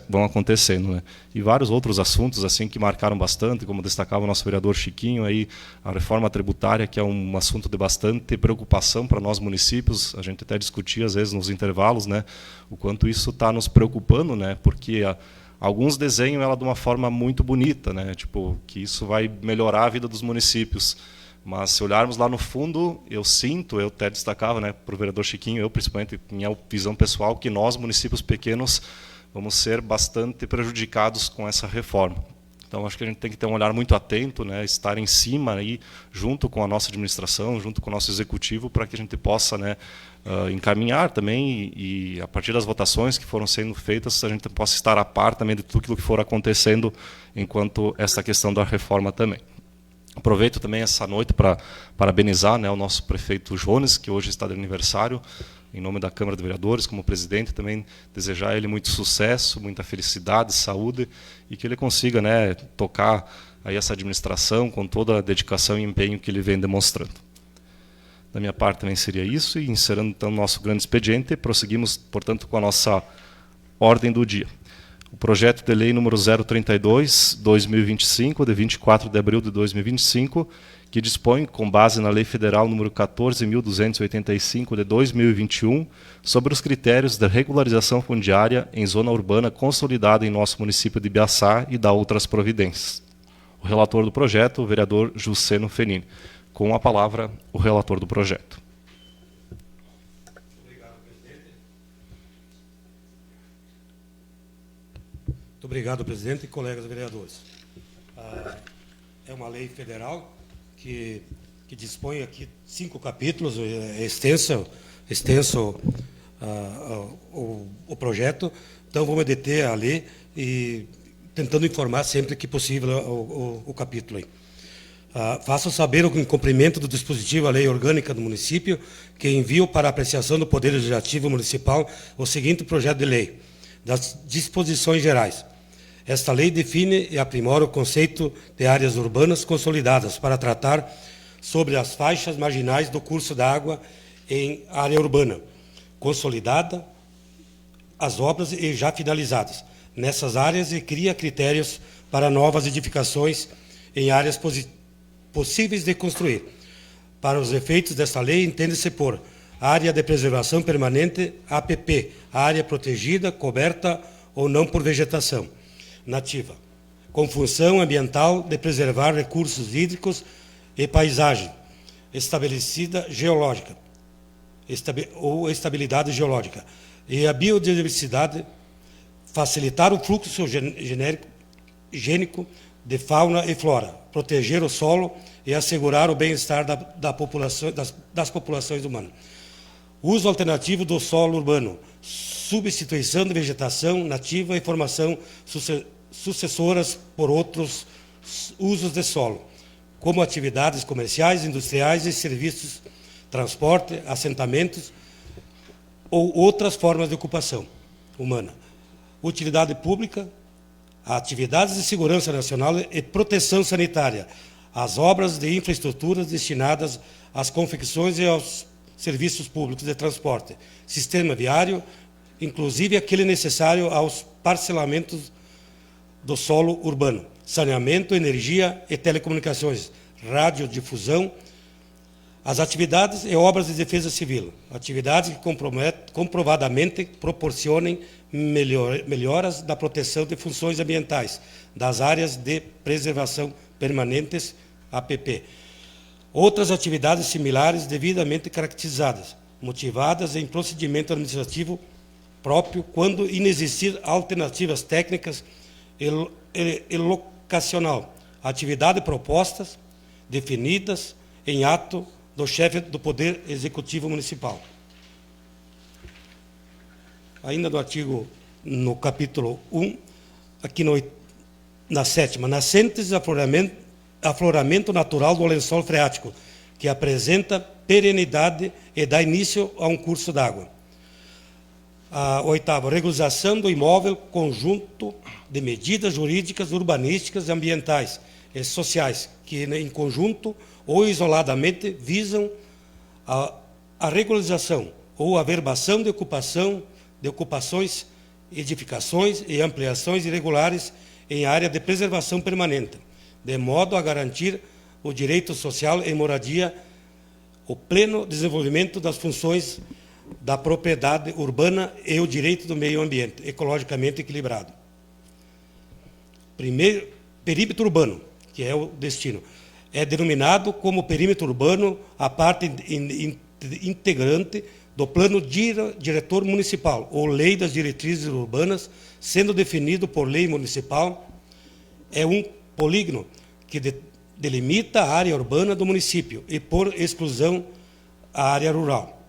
vão acontecendo, né. E vários outros assuntos assim que marcaram bastante, como destacava o nosso vereador Chiquinho, aí, a reforma tributária, que é um assunto de bastante preocupação para nós municípios. A gente até discutia, às vezes, nos intervalos, né, o quanto isso está nos preocupando, né, porque alguns desenham ela de uma forma muito bonita, né, tipo, que isso vai melhorar a vida dos municípios. Mas se olharmos lá no fundo, eu até destacava, né, para o vereador Chiquinho, eu principalmente, minha visão pessoal, que nós, municípios pequenos, vamos ser bastante prejudicados com essa reforma. Então, acho que a gente tem que ter um olhar muito atento, né, estar em cima, aí, junto com a nossa administração, junto com o nosso executivo, para que a gente possa, né, encaminhar também, e a partir das votações que foram sendo feitas, a gente possa estar a par também de tudo aquilo que for acontecendo, enquanto essa questão da reforma também. Aproveito também essa noite para parabenizar, né, o nosso prefeito Jones, que hoje está de aniversário, em nome da Câmara de Vereadores, como presidente, também desejar a ele muito sucesso, muita felicidade, saúde, e que ele consiga, né, tocar aí essa administração com toda a dedicação e empenho que ele vem demonstrando. Da minha parte também seria isso, e encerrando então o nosso grande expediente, prosseguimos, portanto, com a nossa ordem do dia. O projeto de lei número 032/2025, de 24 de abril de 2025, que dispõe, com base na Lei Federal número 14.285, de 2021, sobre os critérios de regularização fundiária em zona urbana consolidada em nosso município de Ibiaçá e da outras providências. O relator do projeto, o vereador Juceno Fenini. Com a palavra, o relator do projeto. Muito obrigado, presidente e colegas vereadores. É uma lei federal que dispõe aqui 5 capítulos, é extenso o projeto, então vou me deter a ler e tentando informar sempre que possível o capítulo aí. Faço saber o incumprimento do dispositivo da Lei Orgânica do Município, que envio para apreciação do Poder Legislativo Municipal o seguinte projeto de lei, das disposições gerais. Esta lei define e aprimora o conceito de áreas urbanas consolidadas para tratar sobre as faixas marginais do curso da água em área urbana, consolidada as obras já finalizadas nessas áreas e cria critérios para novas edificações em áreas possíveis de construir. Para os efeitos desta lei, entende-se por área de preservação permanente, APP, área protegida, coberta ou não por vegetação nativa, com função ambiental de preservar recursos hídricos e paisagem, estabelecida geológica, ou estabilidade geológica, e a biodiversidade, facilitar o fluxo gênico de fauna e flora, proteger o solo e assegurar o bem-estar das populações humanas. Uso alternativo do solo urbano, substituição de vegetação nativa e formação sucessoras por outros usos de solo, como atividades comerciais, industriais e serviços, transporte, assentamentos ou outras formas de ocupação humana. Utilidade pública, atividades de segurança nacional e proteção sanitária, as obras de infraestruturas destinadas às confecções e aos serviços públicos de transporte, sistema viário, inclusive aquele necessário aos parcelamentos do solo urbano, saneamento, energia e telecomunicações, radiodifusão, as atividades e obras de defesa civil, atividades que comprovadamente proporcionem melhoras da proteção de funções ambientais das áreas de preservação permanentes, APP. Outras atividades similares devidamente caracterizadas, motivadas em procedimento administrativo próprio, quando inexistir alternativas técnicas e locacional. Atividades propostas, definidas em ato do chefe do Poder Executivo Municipal. Ainda no artigo, no capítulo 1, aqui na 7ª, nascentes e afloramento natural do lençol freático, que apresenta perenidade e dá início a um curso d'água. A 8ª, regularização do imóvel, conjunto de medidas jurídicas, urbanísticas, ambientais e sociais, que em conjunto ou isoladamente visam a regularização ou averbação de ocupações, edificações e ampliações irregulares em área de preservação permanente, de modo a garantir o direito social e moradia, o pleno desenvolvimento das funções da propriedade urbana e o direito do meio ambiente, ecologicamente equilibrado. Primeiro, perímetro urbano, que é o destino. É denominado como perímetro urbano a parte integrante do plano diretor municipal, ou lei das diretrizes urbanas, sendo definido por lei municipal, é um polígono que delimita a área urbana do município e, por exclusão, a área rural.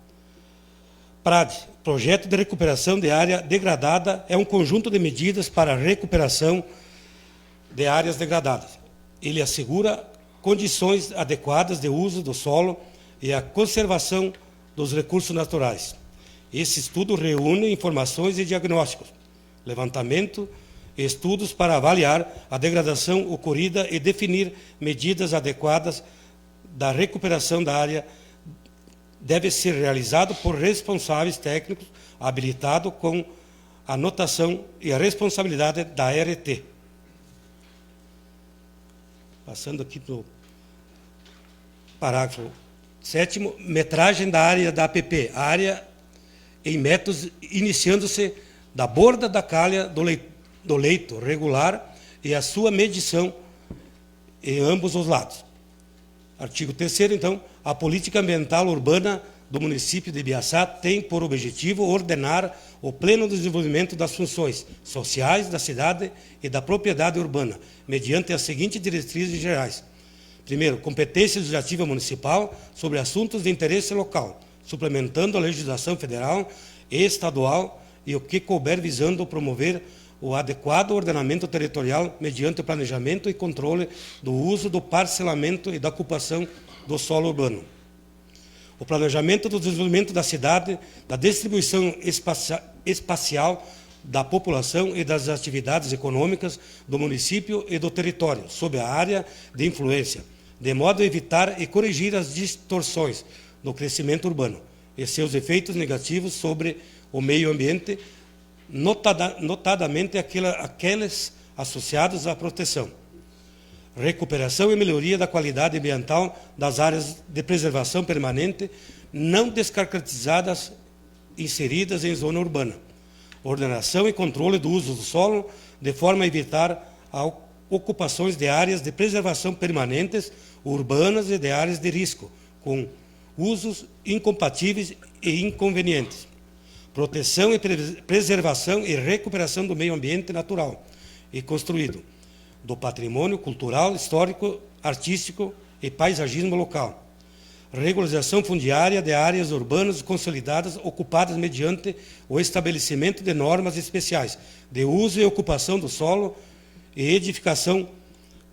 PRAD, Projeto de Recuperação de Área Degradada, é um conjunto de medidas para a recuperação de áreas degradadas. Ele assegura condições adequadas de uso do solo e a conservação dos recursos naturais. Esse estudo reúne informações e diagnósticos, levantamento e estudos para avaliar a degradação ocorrida e definir medidas adequadas da recuperação da área. Deve ser realizado por responsáveis técnicos habilitados com a anotação e a responsabilidade da ART. Passando aqui para o parágrafo 7º, metragem da área da APP, área em metros, iniciando-se da borda da calha do leito regular e a sua medição em ambos os lados. Artigo 3º, então, a política ambiental urbana do município de Ibiaçá tem por objetivo ordenar o pleno desenvolvimento das funções sociais da cidade e da propriedade urbana, mediante as seguintes diretrizes gerais. Primeiro, competência legislativa municipal sobre assuntos de interesse local, suplementando a legislação federal e estadual e o que couber visando promover o adequado ordenamento territorial mediante o planejamento e controle do uso, do parcelamento e da ocupação do solo urbano. O planejamento do desenvolvimento da cidade, da distribuição espacial da população e das atividades econômicas do município e do território, sob a área de influência, de modo a evitar e corrigir as distorções do crescimento urbano e seus efeitos negativos sobre o meio ambiente, notadamente aqueles associados à proteção, recuperação e melhoria da qualidade ambiental das áreas de preservação permanente não descaracterizadas inseridas em zona urbana, ordenação e controle do uso do solo de forma a evitar ocupações de áreas de preservação permanentes urbanas e de áreas de risco, com usos incompatíveis e inconvenientes. Proteção e preservação e recuperação do meio ambiente natural e construído, do patrimônio cultural, histórico, artístico e paisagismo local. Regularização fundiária de áreas urbanas consolidadas ocupadas mediante o estabelecimento de normas especiais de uso e ocupação do solo e edificação,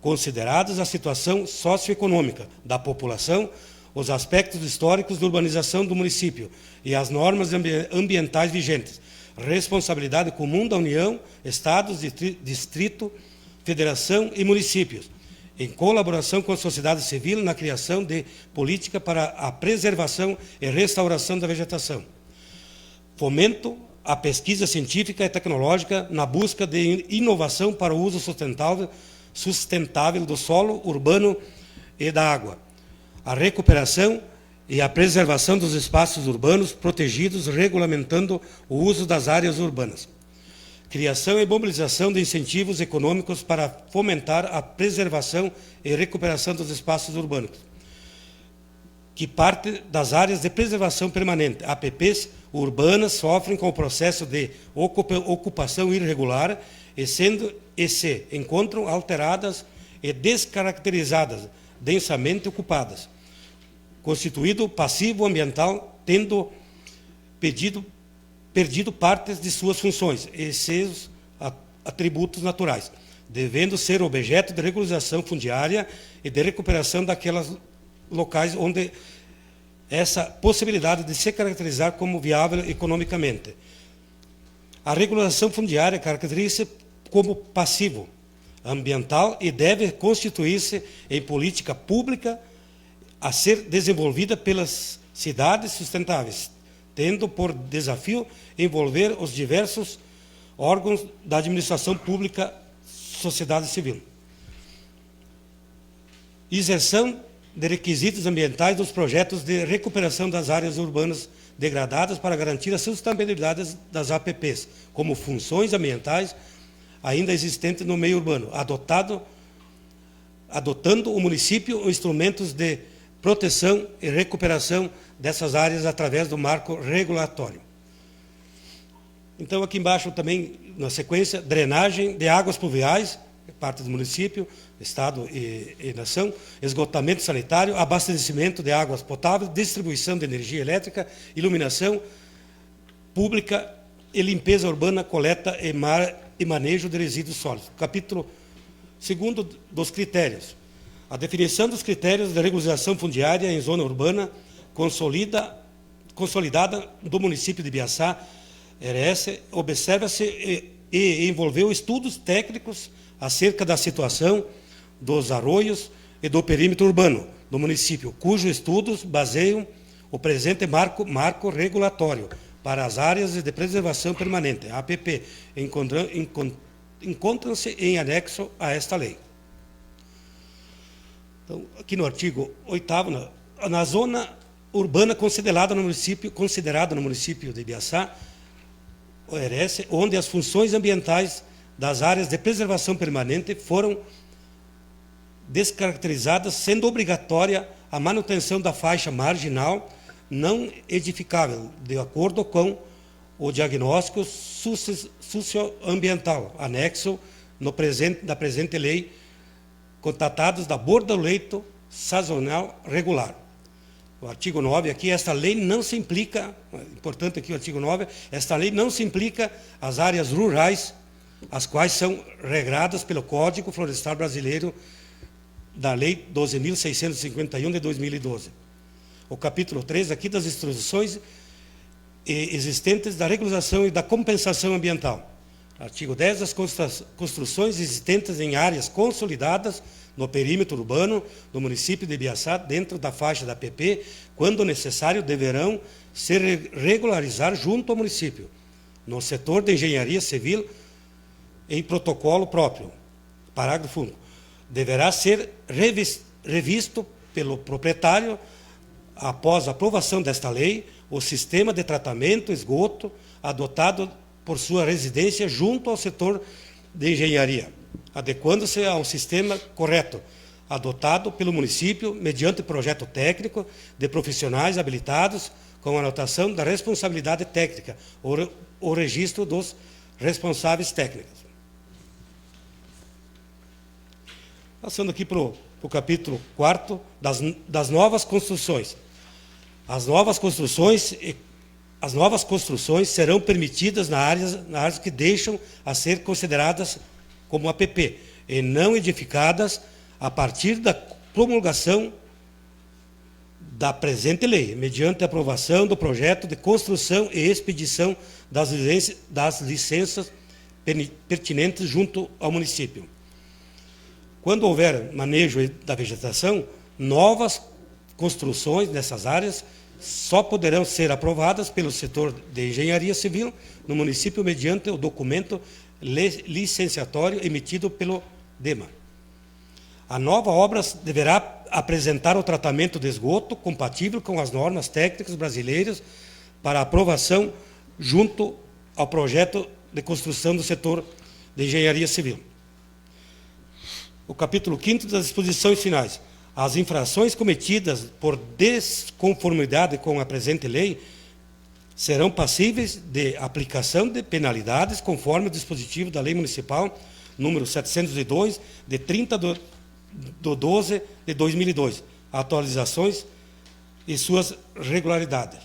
consideradas a situação socioeconômica da população, os aspectos históricos de urbanização do município e as normas ambientais vigentes, responsabilidade comum da União, Estados, Distrito, Federação e municípios, em colaboração com a sociedade civil na criação de política para a preservação e restauração da vegetação. Fomento à pesquisa científica e tecnológica na busca de inovação para o uso sustentável do solo urbano e da água. A recuperação e a preservação dos espaços urbanos protegidos, regulamentando o uso das áreas urbanas. Criação e mobilização de incentivos econômicos para fomentar a preservação e recuperação dos espaços urbanos, que parte das áreas de preservação permanente, APPs urbanas, sofrem com o processo de ocupação irregular e se encontram alteradas e descaracterizadas, densamente ocupadas, constituído passivo ambiental, tendo perdido partes de suas funções e seus atributos naturais, devendo ser objeto de regularização fundiária e de recuperação daqueles locais onde essa possibilidade de se caracterizar como viável economicamente. A regulação fundiária caracteriza-se como passivo ambiental e deve constituir-se em política pública a ser desenvolvida pelas cidades sustentáveis, tendo por desafio envolver os diversos órgãos da administração pública, sociedade civil. Isenção de requisitos ambientais dos projetos de recuperação das áreas urbanas degradadas para garantir a sustentabilidade das APPs, como funções ambientais ainda existentes no meio urbano, adotando o município instrumentos de proteção e recuperação dessas áreas através do marco regulatório. Então, aqui embaixo também, na sequência, drenagem de águas pluviais, parte do município, Estado e Nação, esgotamento sanitário, abastecimento de águas potáveis, distribuição de energia elétrica, iluminação pública e limpeza urbana, coleta e manejo de resíduos sólidos. Capítulo 2 dos critérios. A definição dos critérios de regularização fundiária em zona urbana consolidada do município de Ibiaçá, RS, observa-se e envolveu estudos técnicos acerca da situação dos arroios e do perímetro urbano do município, cujos estudos baseiam o presente marco regulatório para as áreas de preservação permanente, APP, encontram-se em anexo a esta lei. Então, aqui no artigo 8º, na zona urbana considerada no município de Ibiaçá, ORS, onde as funções ambientais das áreas de preservação permanente foram descaracterizadas, sendo obrigatória a manutenção da faixa marginal não edificável, de acordo com o diagnóstico socioambiental, anexo da presente lei, constatados da borda do leito sazonal regular. O artigo 9 aqui, esta lei não se implica, importante aqui o artigo 9, esta lei não se implica às áreas rurais, as quais são regradas pelo Código Florestal Brasileiro da Lei 12.651 de 2012. O capítulo 3 aqui das instruções existentes da regularização e da compensação ambiental. Artigo 10, das construções existentes em áreas consolidadas no perímetro urbano do município de Ibiaçá, dentro da faixa da PP, quando necessário, deverão se regularizar junto ao município. no setor de engenharia civil em protocolo próprio. Parágrafo único. Deverá ser revisto pelo proprietário, após a aprovação desta lei, o sistema de tratamento esgoto adotado por sua residência junto ao setor de engenharia, adequando-se a um sistema correto, adotado pelo município mediante projeto técnico de profissionais habilitados com anotação da responsabilidade técnica, o registro dos responsáveis técnicos. Passando aqui para o capítulo 4 das novas construções. As novas construções serão permitidas nas áreas que deixam a ser consideradas como APP e não edificadas a partir da promulgação da presente lei, mediante a aprovação do projeto de construção e expedição das licenças pertinentes junto ao município. Quando houver manejo da vegetação, novas construções nessas áreas só poderão ser aprovadas pelo setor de engenharia civil no município mediante o documento licenciatório emitido pelo DEMA. A nova obra deverá apresentar o tratamento de esgoto compatível com as normas técnicas brasileiras para aprovação junto ao projeto de construção do setor de engenharia civil. O capítulo 5º das disposições finais. As infrações cometidas por desconformidade com a presente lei serão passíveis de aplicação de penalidades conforme o dispositivo da Lei Municipal número 702, de 30 de 12 de 2002, atualizações e suas regularidades.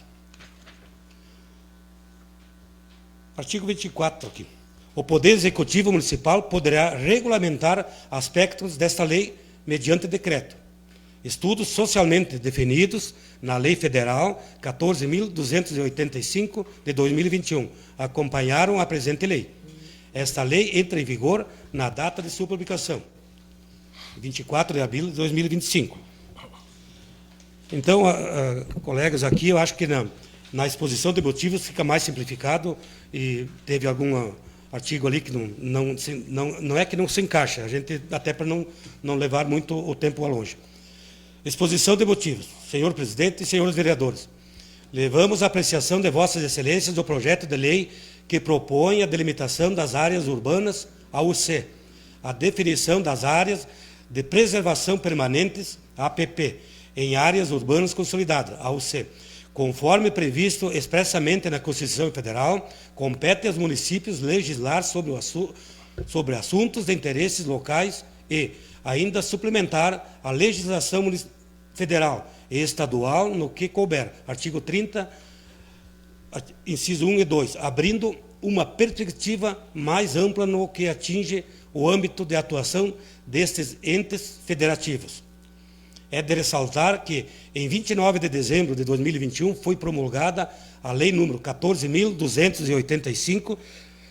Artigo 24 aqui. O Poder Executivo Municipal poderá regulamentar aspectos desta lei mediante decreto. Estudos socialmente definidos na Lei Federal 14.285 de 2021 acompanharam a presente lei. Esta lei entra em vigor na data de sua publicação, 24 de abril de 2025. Então, colegas, aqui eu acho que na exposição de motivos fica mais simplificado e teve algum artigo ali que não é que não se encaixa, a gente até para não levar muito o tempo a longe. Exposição de motivos. Senhor presidente e senhores vereadores, levamos à apreciação de vossas excelências o projeto de lei que propõe a delimitação das áreas urbanas, AUC, a definição das áreas de preservação permanentes, APP, em áreas urbanas consolidadas, AUC. Conforme previsto expressamente na Constituição Federal, compete aos municípios legislar sobre assuntos de interesses locais e ainda suplementar a legislação federal e estadual no que couber. Artigo 30, inciso 1 e 2, abrindo uma perspectiva mais ampla no que atinge o âmbito de atuação destes entes federativos. É de ressaltar que, em 29 de dezembro de 2021, foi promulgada a Lei número 14.285,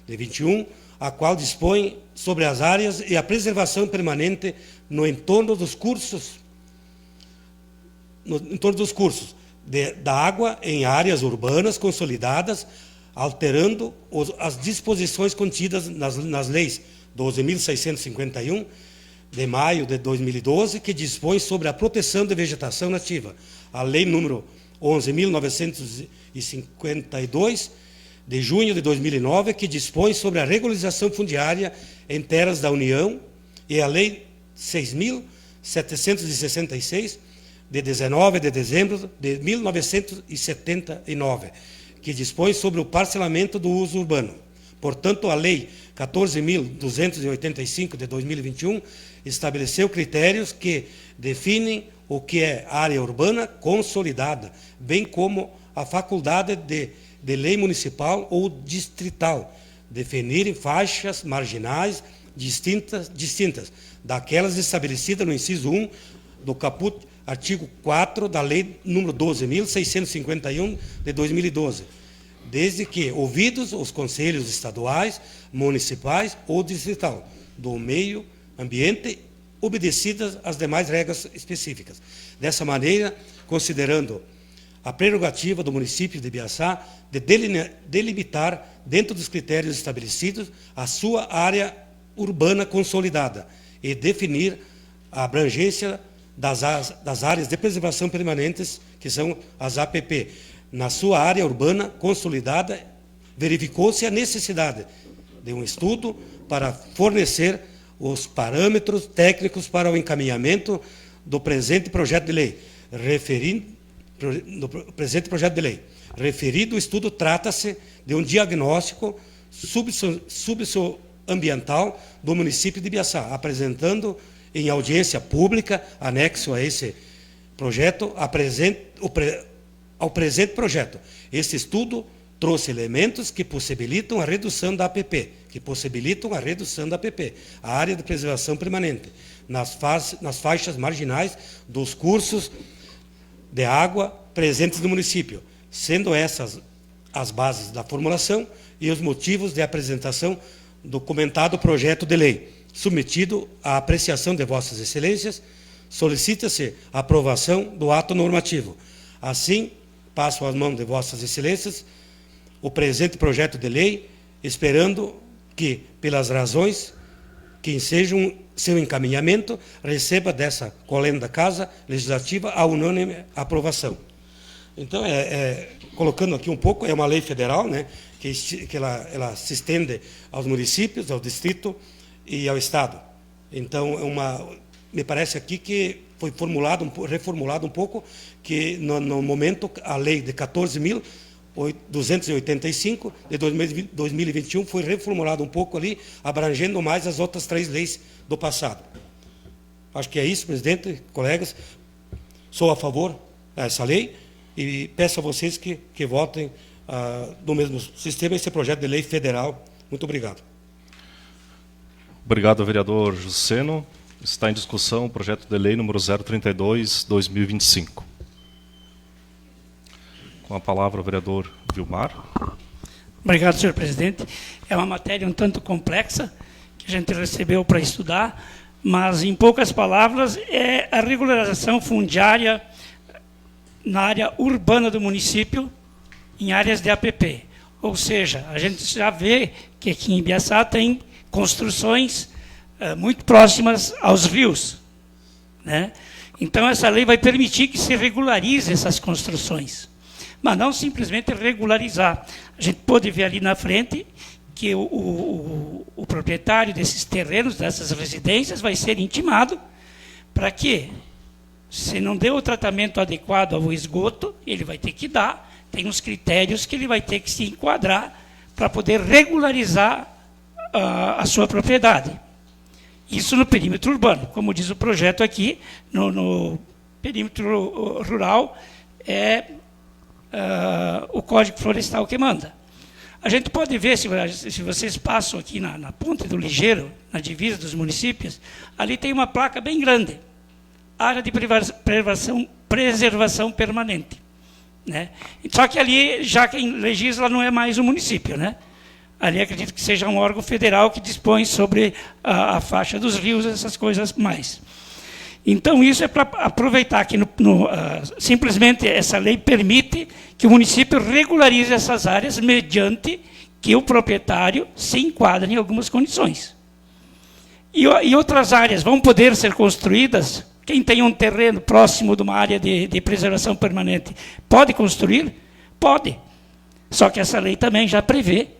de 21, a qual dispõe sobre as áreas e a preservação permanente no entorno dos cursos, da água em áreas urbanas consolidadas, alterando as disposições contidas nas leis 12.651, de maio de 2012, que dispõe sobre a proteção da vegetação nativa, a Lei número 11.952, de junho de 2009, que dispõe sobre a regularização fundiária em terras da União, e a Lei 6.766, de 19 de dezembro de 1979, que dispõe sobre o parcelamento do uso urbano. Portanto, a Lei 14.285 de 2021 estabeleceu critérios que definem o que é área urbana consolidada, bem como a faculdade de lei municipal ou distrital definirem faixas marginais distintas daquelas estabelecidas no inciso 1 do caput, artigo 4 da Lei número 12.651 de 2012, desde que ouvidos os conselhos estaduais, municipais ou distrital do meio ambiente, obedecidas as demais regras específicas. Dessa maneira, considerando a prerrogativa do município de Ibiaçá de delimitar, dentro dos critérios estabelecidos, a sua área urbana consolidada e definir a abrangência das áreas de preservação permanentes, que são as APP. Na sua área urbana consolidada, verificou-se a necessidade de um estudo para fornecer os parâmetros técnicos para o encaminhamento do presente projeto de lei. Referido estudo trata-se de um diagnóstico subsocioambiental do município de Ibiaçá, apresentando em audiência pública, anexo a esse projeto, ao presente projeto. Esse estudo trouxe elementos que possibilitam a redução da APP, a área de preservação permanente, nas faixas marginais dos cursos de água presentes no município, sendo essas as bases da formulação e os motivos de apresentação do comentado projeto de lei, submetido à apreciação de Vossas Excelências. Solicita-se a aprovação do ato normativo. Assim, passo às mãos de Vossas Excelências o presente projeto de lei, esperando que, pelas razões que ensejam seu encaminhamento, receba dessa colenda Casa Legislativa a unânime aprovação. Então, colocando aqui um pouco, é uma lei federal, né, que ela se estende aos municípios, ao distrito e ao Estado. Então, me parece aqui que foi reformulado um pouco, que no momento a lei de 14.285 de 2021 foi reformulada um pouco ali, abrangendo mais as outras 3 leis do passado. Acho que é isso, presidente, colegas. Sou a favor dessa lei e peço a vocês que votem no mesmo sistema esse projeto de lei federal. Muito obrigado. Obrigado, vereador Jusseno. Está em discussão o projeto de lei número 032/2025. Com a palavra o vereador Vilmar. Obrigado, senhor presidente. É uma matéria um tanto complexa que a gente recebeu para estudar, mas, em poucas palavras, é a regularização fundiária na área urbana do município, em áreas de APP. Ou seja, a gente já vê que aqui em Ibiaçá tem construções muito próximas aos rios, né? Então, essa lei vai permitir que se regularize essas construções, mas não simplesmente regularizar. A gente pode ver ali na frente que o proprietário desses terrenos, dessas residências, vai ser intimado para que, se não deu o tratamento adequado ao esgoto, ele vai ter que dar, tem uns critérios que ele vai ter que se enquadrar para poder regularizar a sua propriedade. Isso no perímetro urbano. Como diz o projeto aqui, no perímetro rural, é o Código Florestal que manda. A gente pode ver, se vocês passam aqui na ponte do Ligeiro, na divisa dos municípios, ali tem uma placa bem grande, área de preservação permanente, né? Só que ali, já quem legisla não é mais o município, né? Ali acredito que seja um órgão federal que dispõe sobre a faixa dos rios, essas coisas mais. Então, isso é para aproveitar que simplesmente essa lei permite que o município regularize essas áreas mediante que o proprietário se enquadre em algumas condições. E outras áreas vão poder ser construídas. Quem tem um terreno próximo de uma área de preservação permanente pode construir? Pode. Só que essa lei também já prevê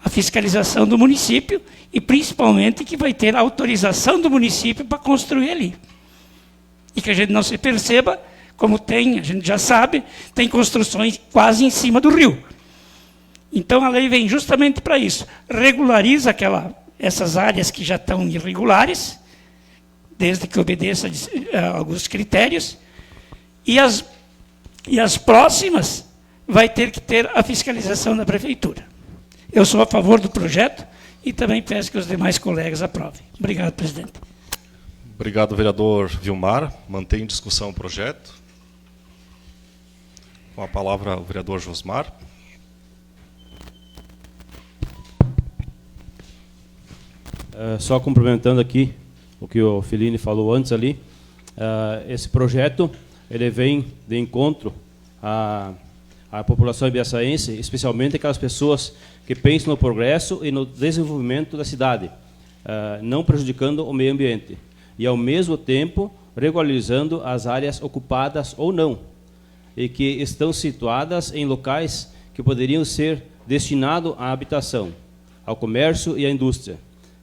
a fiscalização do município e, principalmente, que vai ter a autorização do município para construir ali. E que a gente não se perceba, como tem, a gente já sabe, tem construções quase em cima do rio. Então, a lei vem justamente para isso. Regulariza essas áreas que já estão irregulares, desde que obedeça a alguns critérios, e as próximas vai ter que ter a fiscalização da prefeitura. Eu sou a favor do projeto e também peço que os demais colegas aprovem. Obrigado, presidente. Obrigado, vereador Vilmar. Mantém em discussão o projeto. Com a palavra o vereador Josmar. Só complementando aqui o que o Fellini falou antes ali, esse projeto ele vem de encontro a população ibiaçaense, especialmente aquelas pessoas que pensam no progresso e no desenvolvimento da cidade, não prejudicando o meio ambiente, e ao mesmo tempo regularizando as áreas ocupadas ou não, e que estão situadas em locais que poderiam ser destinados à habitação, ao comércio e à indústria,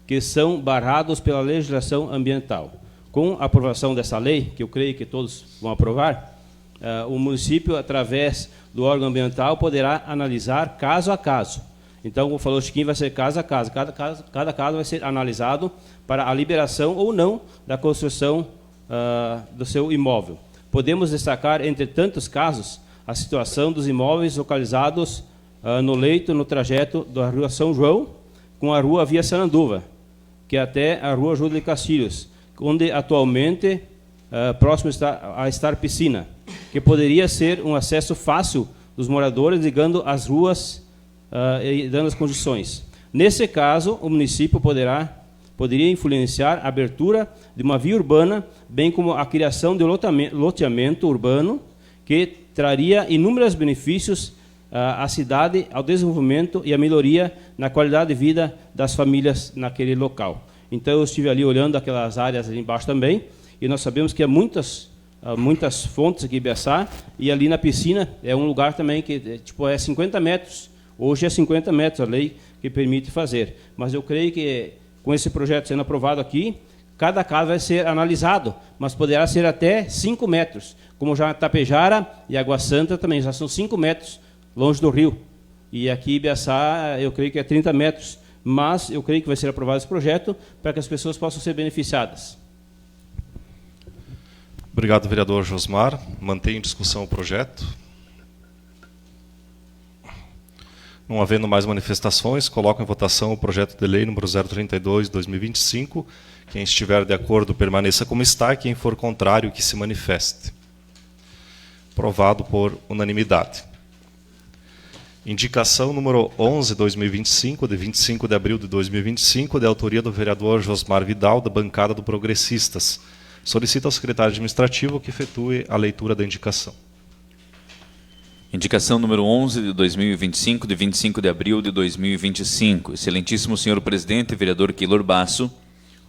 que são barrados pela legislação ambiental. Com a aprovação dessa lei, que eu creio que todos vão aprovar, o município, através do órgão ambiental, poderá analisar caso a caso. Então, como falou o Chiquinho, vai ser caso a caso. Cada caso vai ser analisado para a liberação ou não da construção do seu imóvel. Podemos destacar, entre tantos casos, a situação dos imóveis localizados no leito, no trajeto da Rua São João, com a Rua Via Sananduva, que é até a Rua Júlio de Castilhos, onde atualmente próximo está a estar piscina, que poderia ser um acesso fácil dos moradores, ligando as ruas e dando as condições. Nesse caso, o município poderia influenciar a abertura de uma via urbana, bem como a criação de loteamento urbano, que traria inúmeros benefícios à cidade, ao desenvolvimento e à melhoria na qualidade de vida das famílias naquele local. Então, eu estive ali olhando aquelas áreas ali embaixo também, e nós sabemos que há muitas fontes aqui em Ibiaçá, e ali na piscina é um lugar também que é 50 metros, hoje é 50 metros a lei que permite fazer. Mas eu creio que, com esse projeto sendo aprovado aqui, cada caso vai ser analisado, mas poderá ser até 5 metros, como já Tapejara e Água Santa também, já são 5 metros longe do rio. E aqui em Ibiaçá, eu creio que é 30 metros, mas eu creio que vai ser aprovado esse projeto para que as pessoas possam ser beneficiadas. Obrigado, vereador Josmar. Mantém em discussão o projeto. Não havendo mais manifestações, coloco em votação o projeto de lei número 032/2025. Quem estiver de acordo, permaneça como está, e quem for contrário, que se manifeste. Aprovado por unanimidade. Indicação número 11/2025, de 25 de abril de 2025, de autoria do vereador Josmar Vidal, da bancada do Progressistas. Solicita ao secretário administrativo que efetue a leitura da indicação. Indicação número 11 de 2025, de 25 de abril de 2025. Excelentíssimo senhor presidente, vereador Keylor Basso,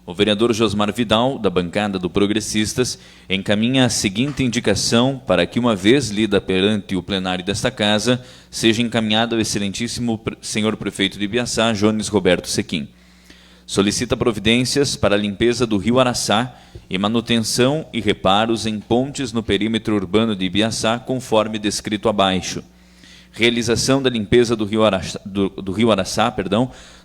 o vereador Josmar Vidal, da bancada do Progressistas, encaminha a seguinte indicação para que, uma vez lida perante o plenário desta casa, seja encaminhada ao excelentíssimo senhor prefeito de Ibiaçá, Jones Roberto Sequim. Solicita providências para a limpeza do Rio Araçá e manutenção e reparos em pontes no perímetro urbano de Ibiaçá, conforme descrito abaixo. Realização da limpeza do Rio Araçá,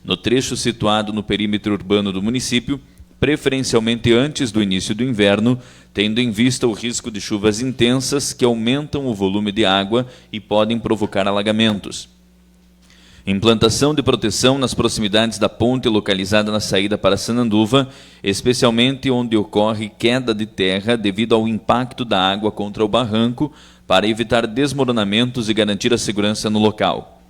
no trecho situado no perímetro urbano do município, preferencialmente antes do início do inverno, tendo em vista o risco de chuvas intensas que aumentam o volume de água e podem provocar alagamentos. Implantação de proteção nas proximidades da ponte localizada na saída para Sananduva, especialmente onde ocorre queda de terra devido ao impacto da água contra o barranco, para evitar desmoronamentos e garantir a segurança no local.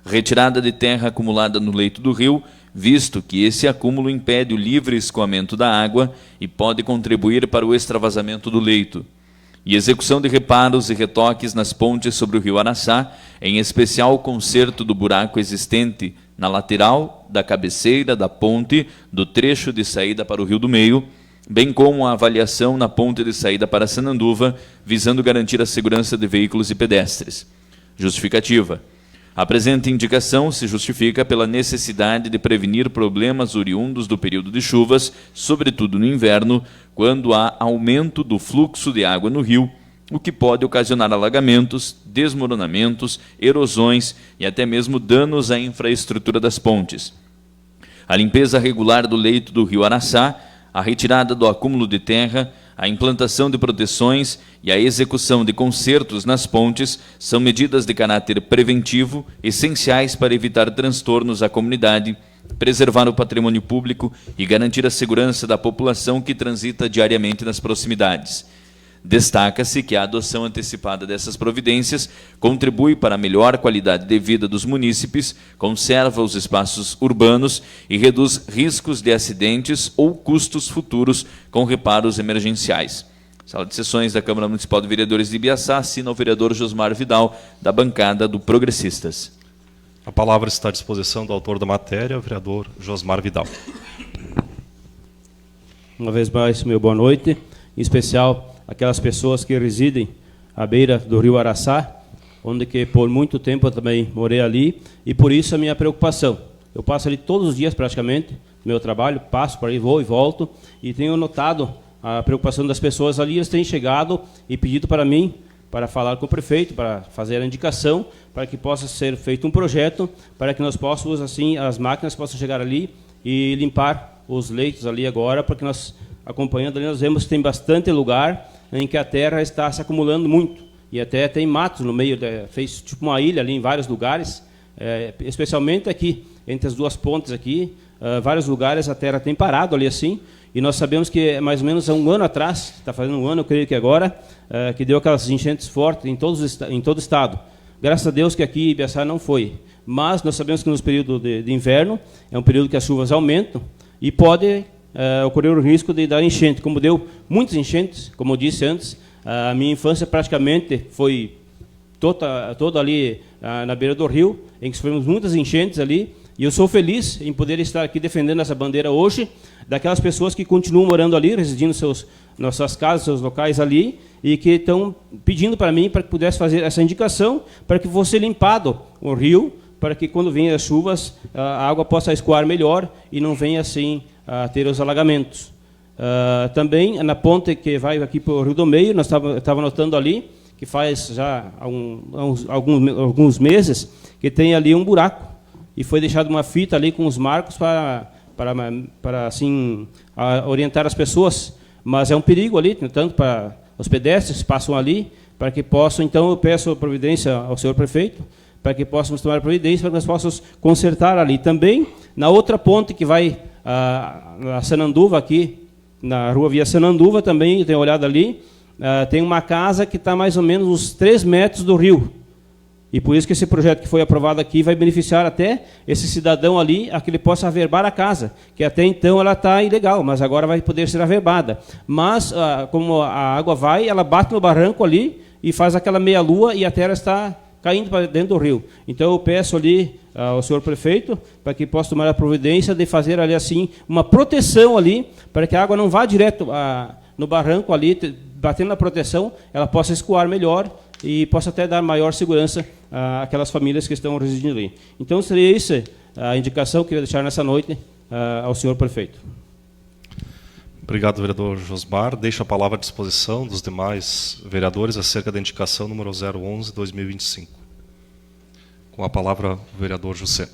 Retirada de terra acumulada no leito do rio, visto que esse acúmulo impede o livre escoamento da água e pode contribuir para o extravasamento do leito. E execução de reparos e retoques nas pontes sobre o Rio Araçá, em especial o conserto do buraco existente na lateral, da cabeceira da ponte, do trecho de saída para o Rio do Meio, bem como a avaliação na ponte de saída para Sananduva, visando garantir a segurança de veículos e pedestres. Justificativa. A presente indicação se justifica pela necessidade de prevenir problemas oriundos do período de chuvas, sobretudo no inverno, quando há aumento do fluxo de água no rio, o que pode ocasionar alagamentos, desmoronamentos, erosões e até mesmo danos à infraestrutura das pontes. A limpeza regular do leito do Rio Araçá, a retirada do acúmulo de terra, a implantação de proteções e a execução de consertos nas pontes são medidas de caráter preventivo, essenciais para evitar transtornos à comunidade, preservar o patrimônio público e garantir a segurança da população que transita diariamente nas proximidades. Destaca-se que a adoção antecipada dessas providências contribui para a melhor qualidade de vida dos munícipes, conserva os espaços urbanos e reduz riscos de acidentes ou custos futuros com reparos emergenciais. Sala de sessões da Câmara Municipal de Vereadores de Ibiaçá, assina o vereador Josmar Vidal, da bancada do Progressistas. A palavra está à disposição do autor da matéria, o vereador Josmar Vidal. Uma vez mais, meu boa noite, em especial aquelas pessoas que residem à beira do rio Araçá, onde que por muito tempo eu também morei ali, e por isso a minha preocupação. Eu passo ali todos os dias praticamente, no meu trabalho, passo por aí, vou e volto, e tenho notado a preocupação das pessoas ali. Eles têm chegado e pedido para mim, para falar com o prefeito, para fazer a indicação, para que possa ser feito um projeto, para que nós possamos, assim, as máquinas possam chegar ali e limpar os leitos ali agora, porque nós, acompanhando ali, nós vemos que tem bastante lugar em que a terra está se acumulando muito, e até tem matos no meio, fez tipo uma ilha ali em vários lugares, especialmente aqui, entre as duas pontes aqui, vários lugares a terra tem parado ali assim. E nós sabemos que mais ou menos há um ano atrás, está fazendo um ano, eu creio que agora, que deu aquelas enchentes fortes em todo o estado. Graças a Deus que aqui em Ibiaçá não foi. Mas nós sabemos que no período de inverno, é um período que as chuvas aumentam e pode ocorrer o risco de dar enchente. Como deu muitas enchentes, como eu disse antes, a minha infância praticamente foi toda ali na beira do rio, em que sofremos muitas enchentes ali. E eu sou feliz em poder estar aqui defendendo essa bandeira hoje, daquelas pessoas que continuam morando ali, residindo nas suas casas, seus locais ali, e que estão pedindo para mim para que pudesse fazer essa indicação, para que fosse limpado o rio, para que quando venham as chuvas, a água possa escoar melhor e não venha assim a ter os alagamentos. Também na ponte que vai aqui para o Rio do Meio, nós estava notando ali, que faz já alguns meses, que tem ali um buraco, e foi deixado uma fita ali com os marcos para assim, orientar as pessoas, mas é um perigo ali, tanto para os pedestres que passam ali, para que possam, então eu peço providência ao senhor prefeito, para que possamos tomar providência, para que nós possamos consertar ali. Também, na outra ponte que vai a Sananduva aqui, na rua Via Sananduva, também, eu tenho olhado ali, tem uma casa que está mais ou menos uns 3 metros do rio. E por isso que esse projeto que foi aprovado aqui vai beneficiar até esse cidadão ali, a que ele possa averbar a casa, que até então ela está ilegal, mas agora vai poder ser averbada. Mas, como a água vai, ela bate no barranco ali e faz aquela meia-lua e a terra está caindo para dentro do rio. Então eu peço ali ao senhor prefeito para que possa tomar a providência de fazer ali assim uma proteção ali, para que a água não vá direto no barranco ali, batendo na proteção, ela possa escoar melhor e possa até dar maior segurança àquelas famílias que estão residindo ali. Então, seria essa a indicação que eu queria deixar nessa noite ao senhor prefeito. Obrigado, vereador Josmar. Deixo a palavra à disposição dos demais vereadores acerca da indicação número 011-2025. Com a palavra, o vereador José.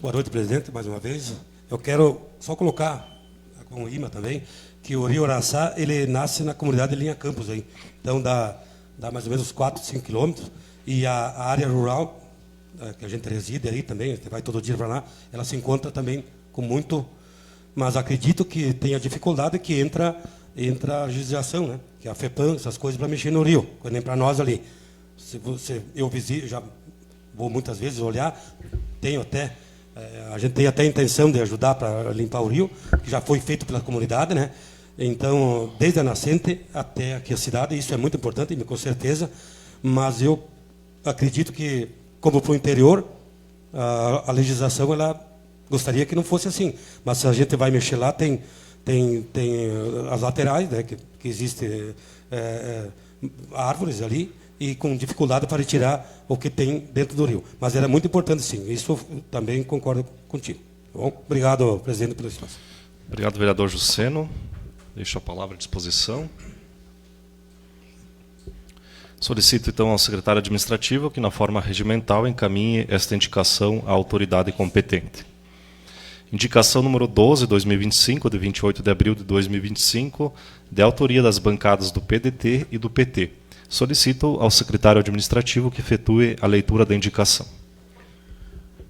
Boa noite, presidente, mais uma vez. Eu quero só colocar, com o IMA também, que o Rio Araçá, ele nasce na comunidade de Linha Campos, aí. Então dá mais ou menos 4, 5 quilômetros, e a área rural, que a gente reside aí também, a gente vai todo dia para lá, ela se encontra também com muito, mas acredito que tem a dificuldade que entra a legislação, né? Que é a FEPAM, essas coisas para mexer no rio, nem para nós ali. Eu visito, já vou muitas vezes olhar, tenho até, a gente tem até a intenção de ajudar para limpar o rio, que já foi feito pela comunidade, né? Então, desde a nascente até aqui a cidade, isso é muito importante, com certeza, mas eu acredito que, como para o interior, a legislação, ela gostaria que não fosse assim, mas se a gente vai mexer lá, tem as laterais, né, que existem árvores ali, e com dificuldade para retirar o que tem dentro do rio. Mas era muito importante, sim, isso também concordo contigo. Tá bom? Obrigado, presidente, pelo espaço. Obrigado, vereador Juceno. Deixo a palavra à disposição. Solicito, então, ao secretário administrativo que, na forma regimental, encaminhe esta indicação à autoridade competente. Indicação número 12/2025, de 28 de abril de 2025, de autoria das bancadas do PDT e do PT. Solicito ao secretário administrativo que efetue a leitura da indicação.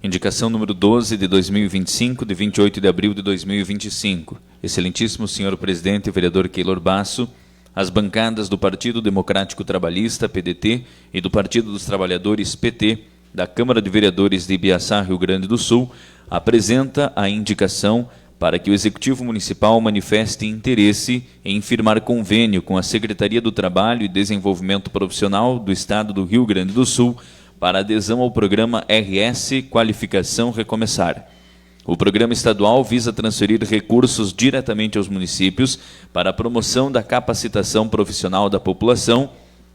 Indicação número 12 de 2025, de 28 de abril de 2025. Excelentíssimo senhor presidente, vereador Keylor Basso, as bancadas do Partido Democrático Trabalhista, PDT, e do Partido dos Trabalhadores, PT, da Câmara de Vereadores de Ibiaçá, Rio Grande do Sul, apresenta a indicação para que o Executivo Municipal manifeste interesse em firmar convênio com a Secretaria do Trabalho e Desenvolvimento Profissional do Estado do Rio Grande do Sul para adesão ao programa RS Qualificação Recomeçar. O programa estadual visa transferir recursos diretamente aos municípios para a promoção da capacitação profissional da população,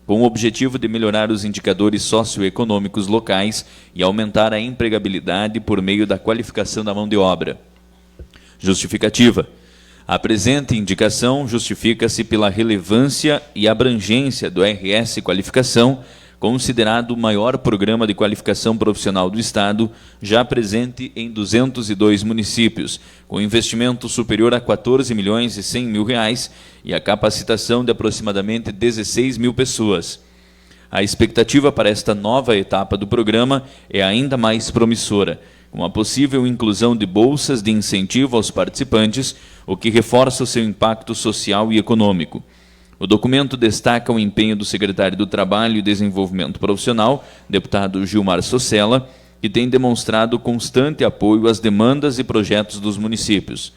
com o objetivo de melhorar os indicadores socioeconômicos locais e aumentar a empregabilidade por meio da qualificação da mão de obra. Justificativa. A presente indicação justifica-se pela relevância e abrangência do RS Qualificação, considerado o maior programa de qualificação profissional do Estado, já presente em 202 municípios, com investimento superior a R$ 14.100.000 e a capacitação de aproximadamente 16 mil pessoas. A expectativa para esta nova etapa do programa é ainda mais promissora, com a possível inclusão de bolsas de incentivo aos participantes, o que reforça o seu impacto social e econômico. O documento destaca o empenho do secretário do Trabalho e Desenvolvimento Profissional, deputado Gilmar Socella, que tem demonstrado constante apoio às demandas e projetos dos municípios.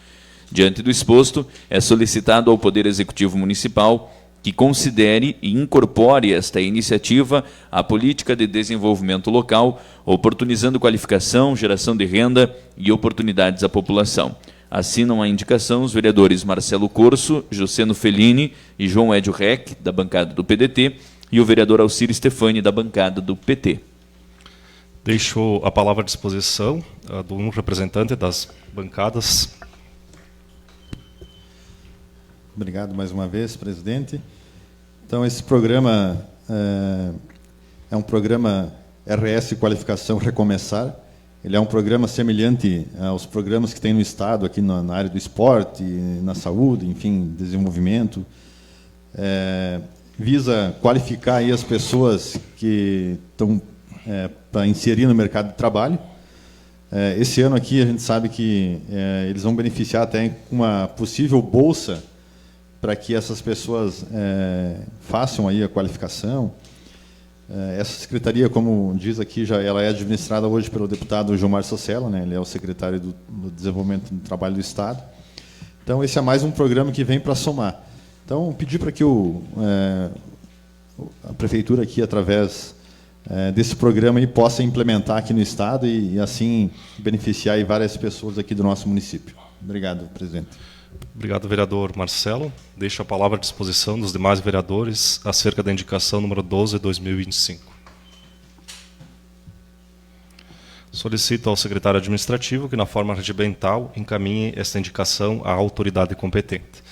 Diante do exposto, é solicitado ao Poder Executivo Municipal que considere e incorpore esta iniciativa à política de desenvolvimento local, oportunizando qualificação, geração de renda e oportunidades à população. Assinam a indicação os vereadores Marcelo Corso, Juceno Fellini e João Edio Reck, da bancada do PDT, e o vereador Alcir Stefani, da bancada do PT. Deixo a palavra à disposição de um representante das bancadas. Obrigado mais uma vez, presidente. Então, esse programa é um programa RS Qualificação Recomeçar. Ele é um programa semelhante aos programas que tem no Estado, aqui na área do esporte, na saúde, enfim, desenvolvimento. Visa qualificar aí as pessoas que estão para inserir no mercado de trabalho. Esse ano aqui, a gente sabe que eles vão beneficiar até com uma possível bolsa para que essas pessoas façam aí a qualificação. Essa secretaria, como diz aqui, ela é administrada hoje pelo deputado Gilmar Socella, né? Ele é o secretário do Desenvolvimento do Trabalho do Estado. Então, esse é mais um programa que vem para somar. Então, pedir para que a prefeitura aqui, através desse programa, aí, possa implementar aqui no Estado e assim beneficiar aí várias pessoas aqui do nosso município. Obrigado, presidente. Obrigado, vereador Marcelo. Deixo a palavra à disposição dos demais vereadores acerca da indicação número 12 de 2025. Solicito ao secretário administrativo que, na forma regimental, encaminhe esta indicação à autoridade competente.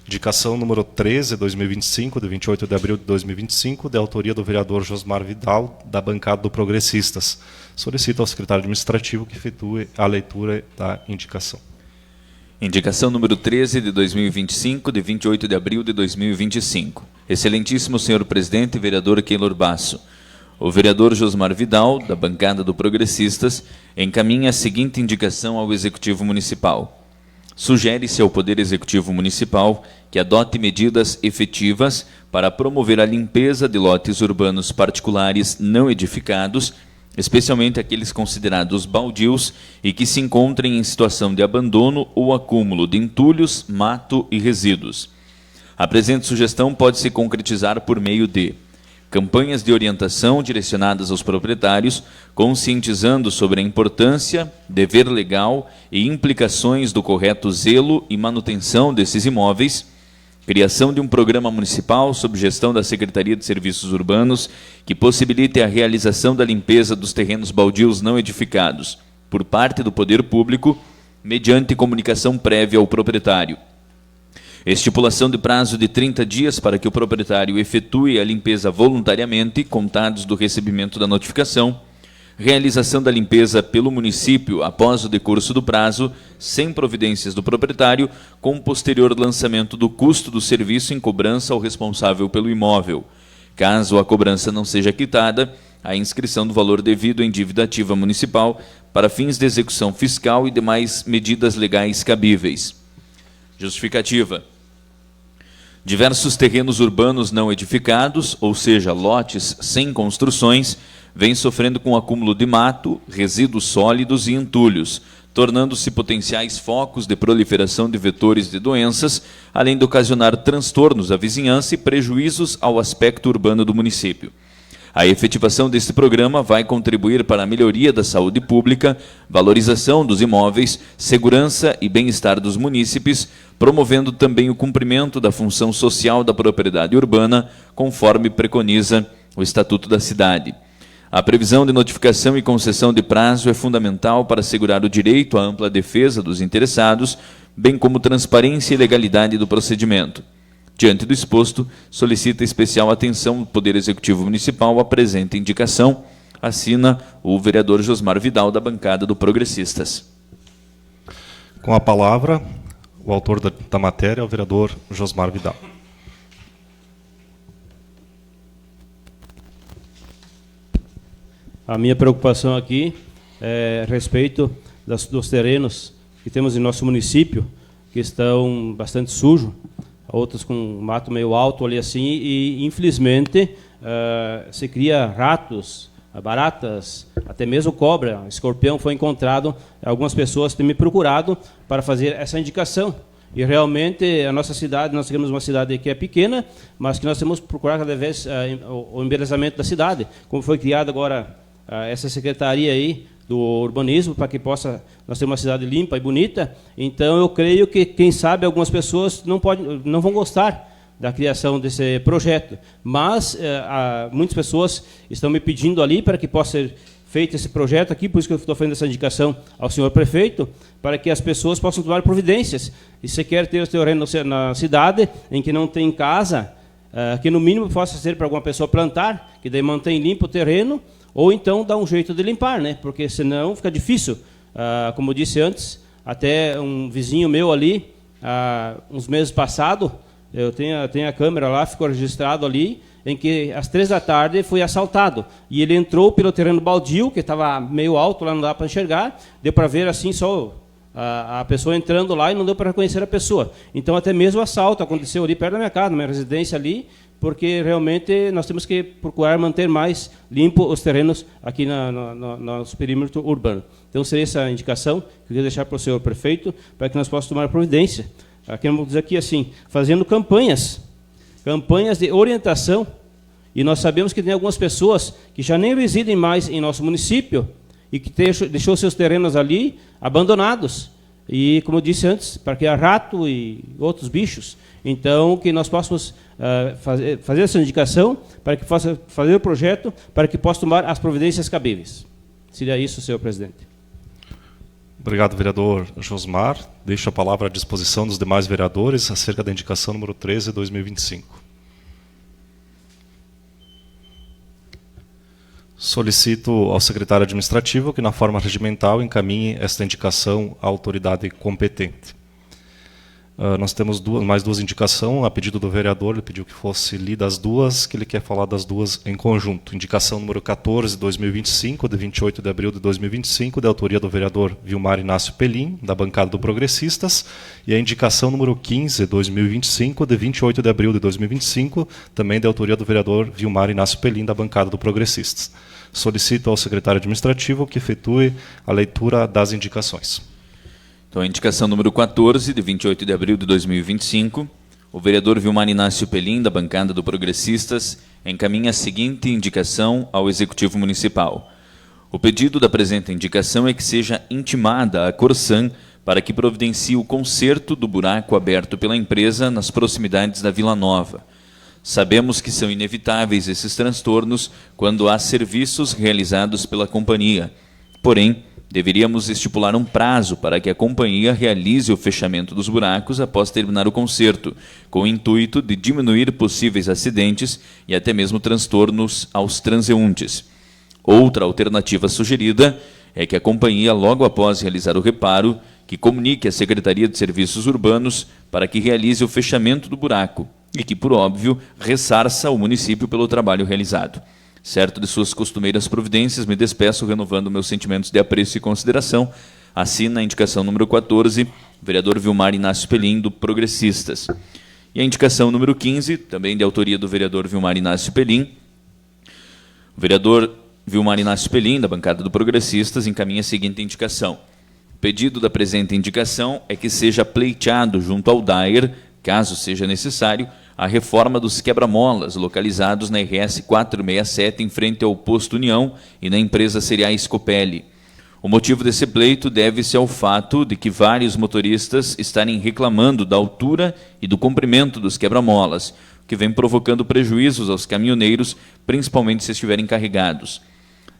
Indicação número 13 de 2025, de 28 de abril de 2025, de autoria do vereador Josmar Vidal, da bancada do Progressistas. Solicito ao secretário administrativo que efetue a leitura da indicação. Indicação número 13 de 2025, de 28 de abril de 2025. Excelentíssimo senhor presidente, vereador Keylor Basso. O vereador Josmar Vidal, da bancada do Progressistas, encaminha a seguinte indicação ao Executivo Municipal. Sugere-se ao Poder Executivo Municipal que adote medidas efetivas para promover a limpeza de lotes urbanos particulares não edificados, especialmente aqueles considerados baldios e que se encontrem em situação de abandono ou acúmulo de entulhos, mato e resíduos. A presente sugestão pode se concretizar por meio de campanhas de orientação direcionadas aos proprietários, conscientizando sobre a importância, dever legal e implicações do correto zelo e manutenção desses imóveis, criação de um programa municipal sob gestão da Secretaria de Serviços Urbanos que possibilite a realização da limpeza dos terrenos baldios não edificados por parte do poder público, mediante comunicação prévia ao proprietário. Estipulação de prazo de 30 dias para que o proprietário efetue a limpeza voluntariamente, contados do recebimento da notificação. Realização da limpeza pelo município após o decurso do prazo, sem providências do proprietário, com posterior lançamento do custo do serviço em cobrança ao responsável pelo imóvel. Caso a cobrança não seja quitada, a inscrição do valor devido em dívida ativa municipal para fins de execução fiscal e demais medidas legais cabíveis. Justificativa. Diversos terrenos urbanos não edificados, ou seja, lotes sem construções, vêm sofrendo com o acúmulo de mato, resíduos sólidos e entulhos, tornando-se potenciais focos de proliferação de vetores de doenças, além de ocasionar transtornos à vizinhança e prejuízos ao aspecto urbano do município. A efetivação deste programa vai contribuir para a melhoria da saúde pública, valorização dos imóveis, segurança e bem-estar dos munícipes, promovendo também o cumprimento da função social da propriedade urbana, conforme preconiza o Estatuto da Cidade. A previsão de notificação e concessão de prazo é fundamental para assegurar o direito à ampla defesa dos interessados, bem como transparência e legalidade do procedimento. Diante do exposto, solicita especial atenção do Poder Executivo Municipal à presente indicação. Assina o vereador Josmar Vidal, da bancada do Progressistas. Com a palavra, o autor da matéria, o vereador Josmar Vidal. A minha preocupação aqui é a respeito dos terrenos que temos em nosso município, que estão bastante sujos, outros com mato meio alto ali assim, e infelizmente se cria ratos, baratas, até mesmo cobra, escorpião foi encontrado. Algumas pessoas têm me procurado para fazer essa indicação. E realmente a nossa cidade, nós temos uma cidade que é pequena, mas que nós temos que procurar cada vez o embelezamento da cidade, como foi criada agora essa secretaria aí do urbanismo, para que possa nós ter uma cidade limpa e bonita. Então eu creio que, quem sabe, algumas pessoas não vão gostar da criação desse projeto, mas muitas pessoas estão me pedindo ali para que possa ser feito esse projeto aqui, por isso que eu estou fazendo essa indicação ao senhor prefeito, para que as pessoas possam tomar providências. E se quer ter o terreno na cidade em que não tem casa, que no mínimo possa ser para alguma pessoa plantar, que daí mantém limpo o terreno, ou então dá um jeito de limpar, né? Porque senão fica difícil. Como eu disse antes, até um vizinho meu ali, uns meses passados, eu tenho a câmera lá, ficou registrado ali, em que às 3 da tarde foi assaltado. E ele entrou pelo terreno baldio, que estava meio alto, lá não dá para enxergar, deu para ver assim só a pessoa entrando lá e não deu para reconhecer a pessoa. Então até mesmo o assalto aconteceu ali perto da minha casa, na minha residência ali, porque realmente nós temos que procurar manter mais limpo os terrenos aqui no nosso perímetro urbano. Então seria essa a indicação que eu queria deixar para o senhor prefeito, para que nós possamos tomar providência. Aqui vamos dizer aqui assim, fazendo campanhas de orientação, e nós sabemos que tem algumas pessoas que já nem residem mais em nosso município e que deixou seus terrenos ali abandonados. E, como eu disse antes, para criar rato e outros bichos. Então, que nós possamos fazer essa indicação para que possa fazer o projeto, para que possa tomar as providências cabíveis. Seria isso, senhor presidente. Obrigado, vereador Josmar. Deixo a palavra à disposição dos demais vereadores acerca da indicação número 13, 2025. Solicito ao secretário administrativo que, na forma regimental, encaminhe esta indicação à autoridade competente. Nós temos mais duas indicações. A pedido do vereador, ele pediu que fosse lida as duas, que ele quer falar das duas em conjunto. Indicação número 14, 2025, de 28 de abril de 2025, de autoria do vereador Vilmar Inácio Pelim, da bancada do Progressistas, e a indicação número 15, 2025, de 28 de abril de 2025, também de autoria do vereador Vilmar Inácio Pelim, da bancada do Progressistas. Solicito ao secretário administrativo que efetue a leitura das indicações. Então, a indicação número 14, de 28 de abril de 2025, o vereador Vilmar Inácio Pelim, da bancada do Progressistas, encaminha a seguinte indicação ao Executivo Municipal. O pedido da presente indicação é que seja intimada a Corsan para que providencie o conserto do buraco aberto pela empresa nas proximidades da Vila Nova. Sabemos que são inevitáveis esses transtornos quando há serviços realizados pela companhia. Porém, deveríamos estipular um prazo para que a companhia realize o fechamento dos buracos após terminar o conserto, com o intuito de diminuir possíveis acidentes e até mesmo transtornos aos transeuntes. Outra alternativa sugerida é que a companhia, logo após realizar o reparo, que comunique à Secretaria de Serviços Urbanos para que realize o fechamento do buraco e que, por óbvio, ressarça o município pelo trabalho realizado. Certo de suas costumeiras providências, me despeço renovando meus sentimentos de apreço e consideração. Assina a indicação número 14, vereador Vilmar Inácio Pelim, do Progressistas. E a indicação número 15, também de autoria do vereador Vilmar Inácio Pelim. O vereador Vilmar Inácio Pelim, da bancada do Progressistas, encaminha a seguinte indicação. pedido da presente indicação é que seja pleiteado junto ao DAER, caso seja necessário, a reforma dos quebra-molas localizados na RS 467 em frente ao Posto União e na empresa Cereais Copelli. O motivo desse pleito deve-se ao fato de que vários motoristas estarem reclamando da altura e do comprimento dos quebra-molas, o que vem provocando prejuízos aos caminhoneiros, principalmente se estiverem carregados.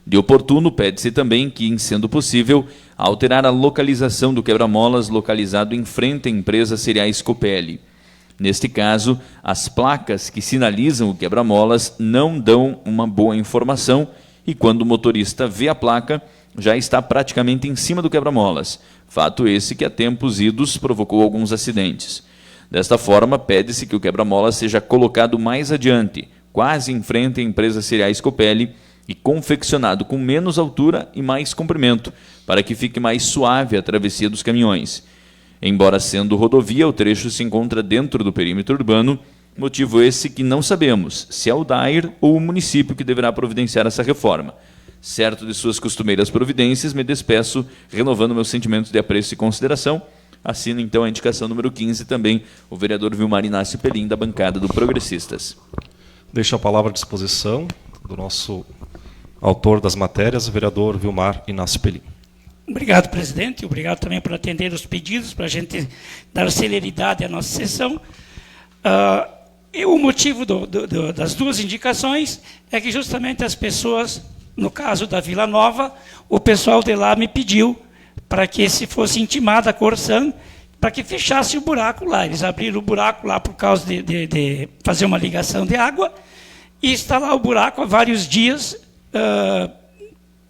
De oportuno, pede-se também que, em sendo possível, alterar a localização do quebra-molas localizado em frente à empresa Cereais Copelli. Neste caso, as placas que sinalizam o quebra-molas não dão uma boa informação e, quando o motorista vê a placa, já está praticamente em cima do quebra-molas. Fato esse que, a tempos idos, provocou alguns acidentes. Desta forma, pede-se que o quebra-molas seja colocado mais adiante, quase em frente à empresa Cereais Copelli, e confeccionado com menos altura e mais comprimento, para que fique mais suave a travessia dos caminhões. Embora sendo rodovia, o trecho se encontra dentro do perímetro urbano, motivo esse que não sabemos se é o DAER ou o município que deverá providenciar essa reforma. Certo de suas costumeiras providências, me despeço, renovando meus sentimentos de apreço e consideração. Assino então a indicação número 15, também o vereador Vilmar Inácio Pelim, da bancada do Progressistas. Deixo a palavra à disposição do nosso autor das matérias, o vereador Vilmar Inácio Pelim. Obrigado, presidente. Obrigado também por atender os pedidos, para a gente dar celeridade à nossa sessão. E o motivo das duas indicações é que justamente as pessoas, no caso da Vila Nova, o pessoal de lá me pediu para que se fosse intimada a Corsan, para que fechasse o buraco lá. Eles abriram o buraco lá por causa de fazer uma ligação de água, e está lá o buraco há vários dias,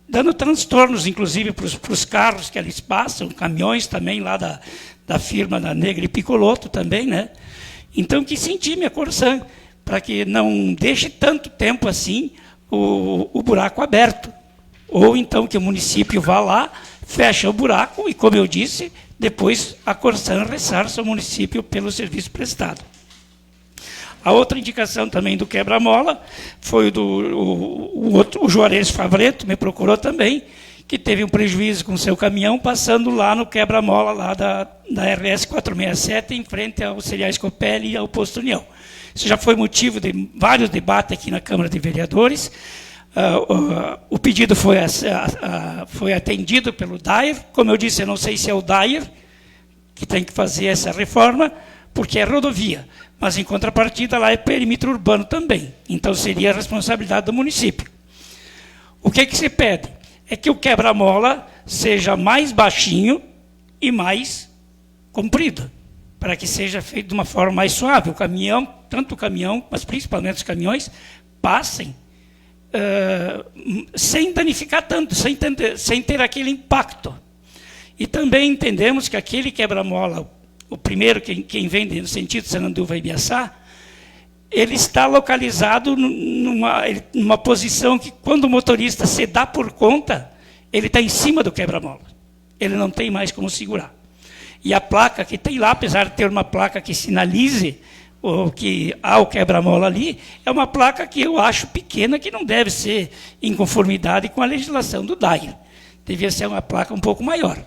dando transtornos, inclusive, para os carros que eles passam, caminhões também lá da firma da Negri Picoloto também, né? Então, que se intime a Corsan, para que não deixe tanto tempo assim o buraco aberto. Ou então que o município vá lá, fecha o buraco e, como eu disse, depois a Corsan ressarça o município pelo serviço prestado. A outra indicação também do quebra-mola foi o Juarez Favreto, me procurou também, que teve um prejuízo com seu caminhão passando lá no quebra-mola lá da RS 467, em frente ao Cereais Copelli e ao Posto União. Isso já foi motivo de vários debates aqui na Câmara de Vereadores. O pedido foi atendido pelo DAER. Como eu disse, eu não sei se é o DAER que tem que fazer essa reforma, porque é rodovia. Mas, em contrapartida, lá é perímetro urbano também. Então, seria a responsabilidade do município. O que se pede? É que o quebra-mola seja mais baixinho e mais comprido, para que seja feito de uma forma mais suave. O caminhão, tanto o caminhão, mas principalmente os caminhões, passem sem danificar tanto, sem ter aquele impacto. E também entendemos que aquele quebra-mola, o primeiro, quem vem no sentido de Sananduva e Ibiaçá, ele está localizado numa posição que, quando o motorista se dá por conta, ele está em cima do quebra-mola. Ele não tem mais como segurar. E a placa que tem lá, apesar de ter uma placa que sinalize que há o quebra-mola ali, é uma placa que eu acho pequena, que não deve ser em conformidade com a legislação do DAER. Devia ser uma placa um pouco maior,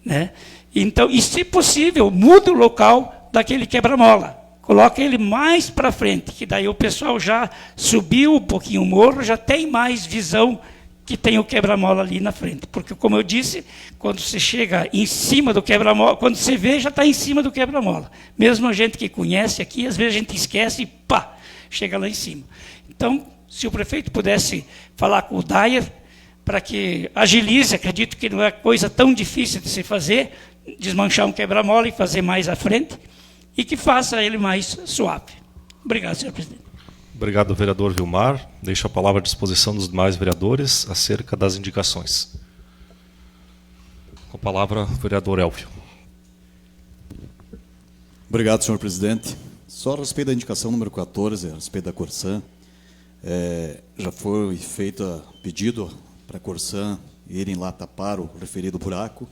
né? Então, e se possível, muda o local daquele quebra-mola. Coloca ele mais para frente, que daí o pessoal já subiu um pouquinho o morro, já tem mais visão que tem o quebra-mola ali na frente. Porque, como eu disse, quando você chega em cima do quebra-mola, quando você vê, já está em cima do quebra-mola. Mesmo a gente que conhece aqui, às vezes a gente esquece e pá, chega lá em cima. Então, se o prefeito pudesse falar com o DAER, para que agilize, acredito que não é coisa tão difícil de se fazer, desmanchar um quebra-mola e fazer mais à frente, e que faça ele mais suave. Obrigado, senhor presidente. Obrigado, vereador Vilmar. Deixo a palavra à disposição dos demais vereadores acerca das indicações. Com a palavra, o vereador Elvio. Obrigado, senhor presidente. Só a respeito da indicação número 14, a respeito da Corsan, já foi feito pedido para a Corsan irem lá tapar o referido buraco,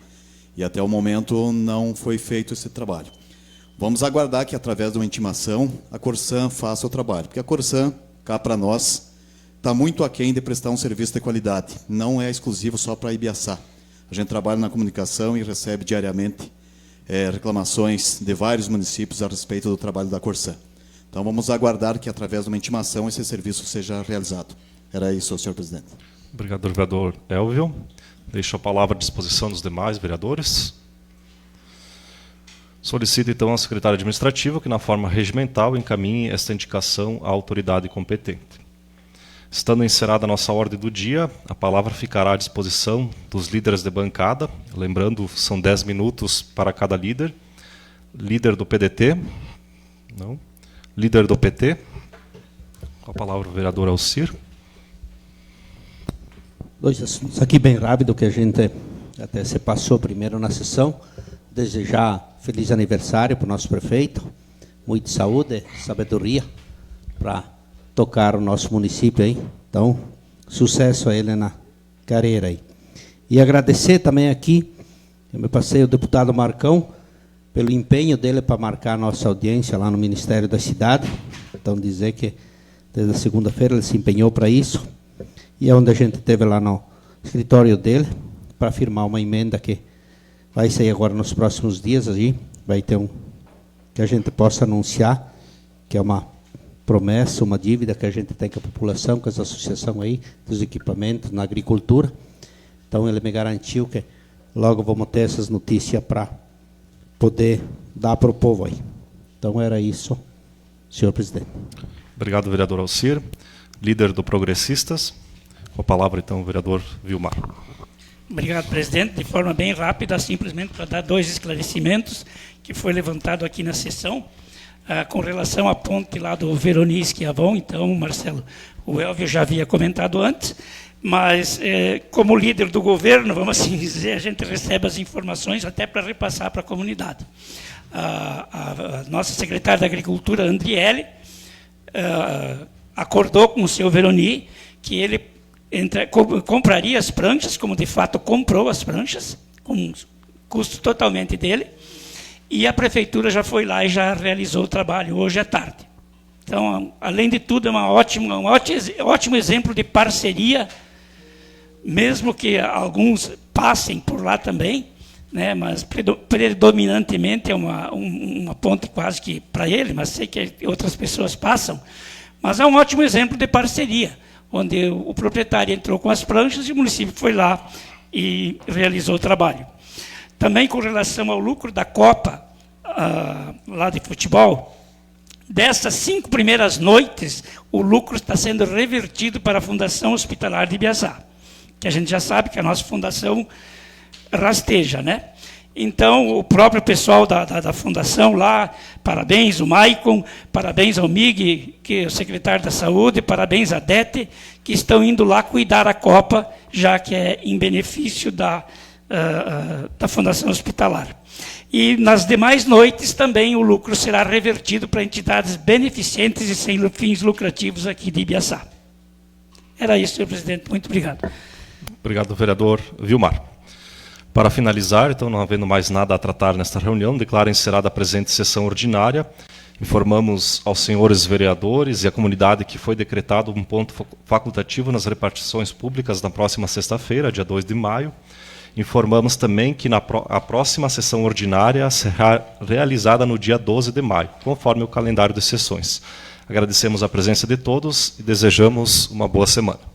e até o momento não foi feito esse trabalho. Vamos aguardar que, através de uma intimação, a Corsan faça o trabalho. Porque a Corsan, cá para nós, está muito aquém de prestar um serviço de qualidade. Não é exclusivo só para Ibiaçá. A gente trabalha na comunicação e recebe diariamente reclamações de vários municípios a respeito do trabalho da Corsã. Então, vamos aguardar que, através de uma intimação, esse serviço seja realizado. Era isso, senhor presidente. Obrigado, vereador Elvio. Deixo a palavra à disposição dos demais vereadores. Solicito, então, ao secretário administrativo que, na forma regimental, encaminhe esta indicação à autoridade competente. Estando encerrada a nossa ordem do dia, a palavra ficará à disposição dos líderes de bancada. Lembrando, são 10 minutos para cada líder. Líder do PDT. Não. Líder do PT. Com a palavra o vereador Alcir. Dois assuntos aqui bem rápido, que a gente até se passou primeiro na sessão. Desejar feliz aniversário para o nosso prefeito. Muita saúde, sabedoria para tocar o nosso município aí. Então, sucesso a ele na carreira aí. E agradecer também aqui, eu me passei o deputado Marcão, pelo empenho dele para marcar a nossa audiência lá no Ministério da Cidade. Então, dizer que desde a segunda-feira ele se empenhou para isso. E é onde a gente esteve lá no escritório dele, para firmar uma emenda que vai sair agora nos próximos dias. Aí vai ter que a gente possa anunciar, que é uma promessa, uma dívida que a gente tem com a população, com as associações aí, dos equipamentos na agricultura. Então, ele me garantiu que logo vamos ter essas notícias para poder dar para o povo aí. Então, era isso, senhor presidente. Obrigado, vereador Alcir. Líder do Progressistas. Com a palavra, então, o vereador Vilmar. Obrigado, presidente. De forma bem rápida, simplesmente para dar 2 esclarecimentos que foi levantado aqui na sessão. Com relação à ponte lá do Veroni Esquiavão, então, Marcelo, o Elvio já havia comentado antes, mas como líder do governo, vamos assim dizer, a gente recebe as informações até para repassar para a comunidade. A nossa secretária da Agricultura, Andriele, acordou com o seu Veroni que ele compraria as pranchas, como de fato comprou as pranchas, com custo totalmente dele, e a prefeitura já foi lá e já realizou o trabalho hoje à tarde. Então, além de tudo, é um ótimo exemplo de parceria, mesmo que alguns passem por lá também, né, mas predominantemente é uma ponte quase que para ele, mas sei que outras pessoas passam, mas é um ótimo exemplo de parceria, onde o proprietário entrou com as pranchas e o município foi lá e realizou o trabalho. Também com relação ao lucro da Copa, lá de futebol, dessas 5 primeiras noites, o lucro está sendo revertido para a Fundação Hospitalar de Ibiaçá, que a gente já sabe que a nossa fundação rasteja, né? Então, o próprio pessoal da fundação lá, parabéns, o Maicon, parabéns ao Mig, que é o secretário da Saúde, parabéns à Dete, que estão indo lá cuidar a Copa, já que é em benefício da Fundação Hospitalar. E nas demais noites também o lucro será revertido para entidades beneficentes e sem fins lucrativos aqui de Ibiaçá. Era isso, senhor presidente. Muito obrigado. Obrigado, vereador Vilmar. Para finalizar, então, não havendo mais nada a tratar nesta reunião, declaro encerrada a presente sessão ordinária. Informamos aos senhores vereadores e à comunidade que foi decretado um ponto facultativo nas repartições públicas na próxima sexta-feira, dia 2 de maio. Informamos também que a próxima sessão ordinária será realizada no dia 12 de maio, conforme o calendário de sessões. Agradecemos a presença de todos e desejamos uma boa semana.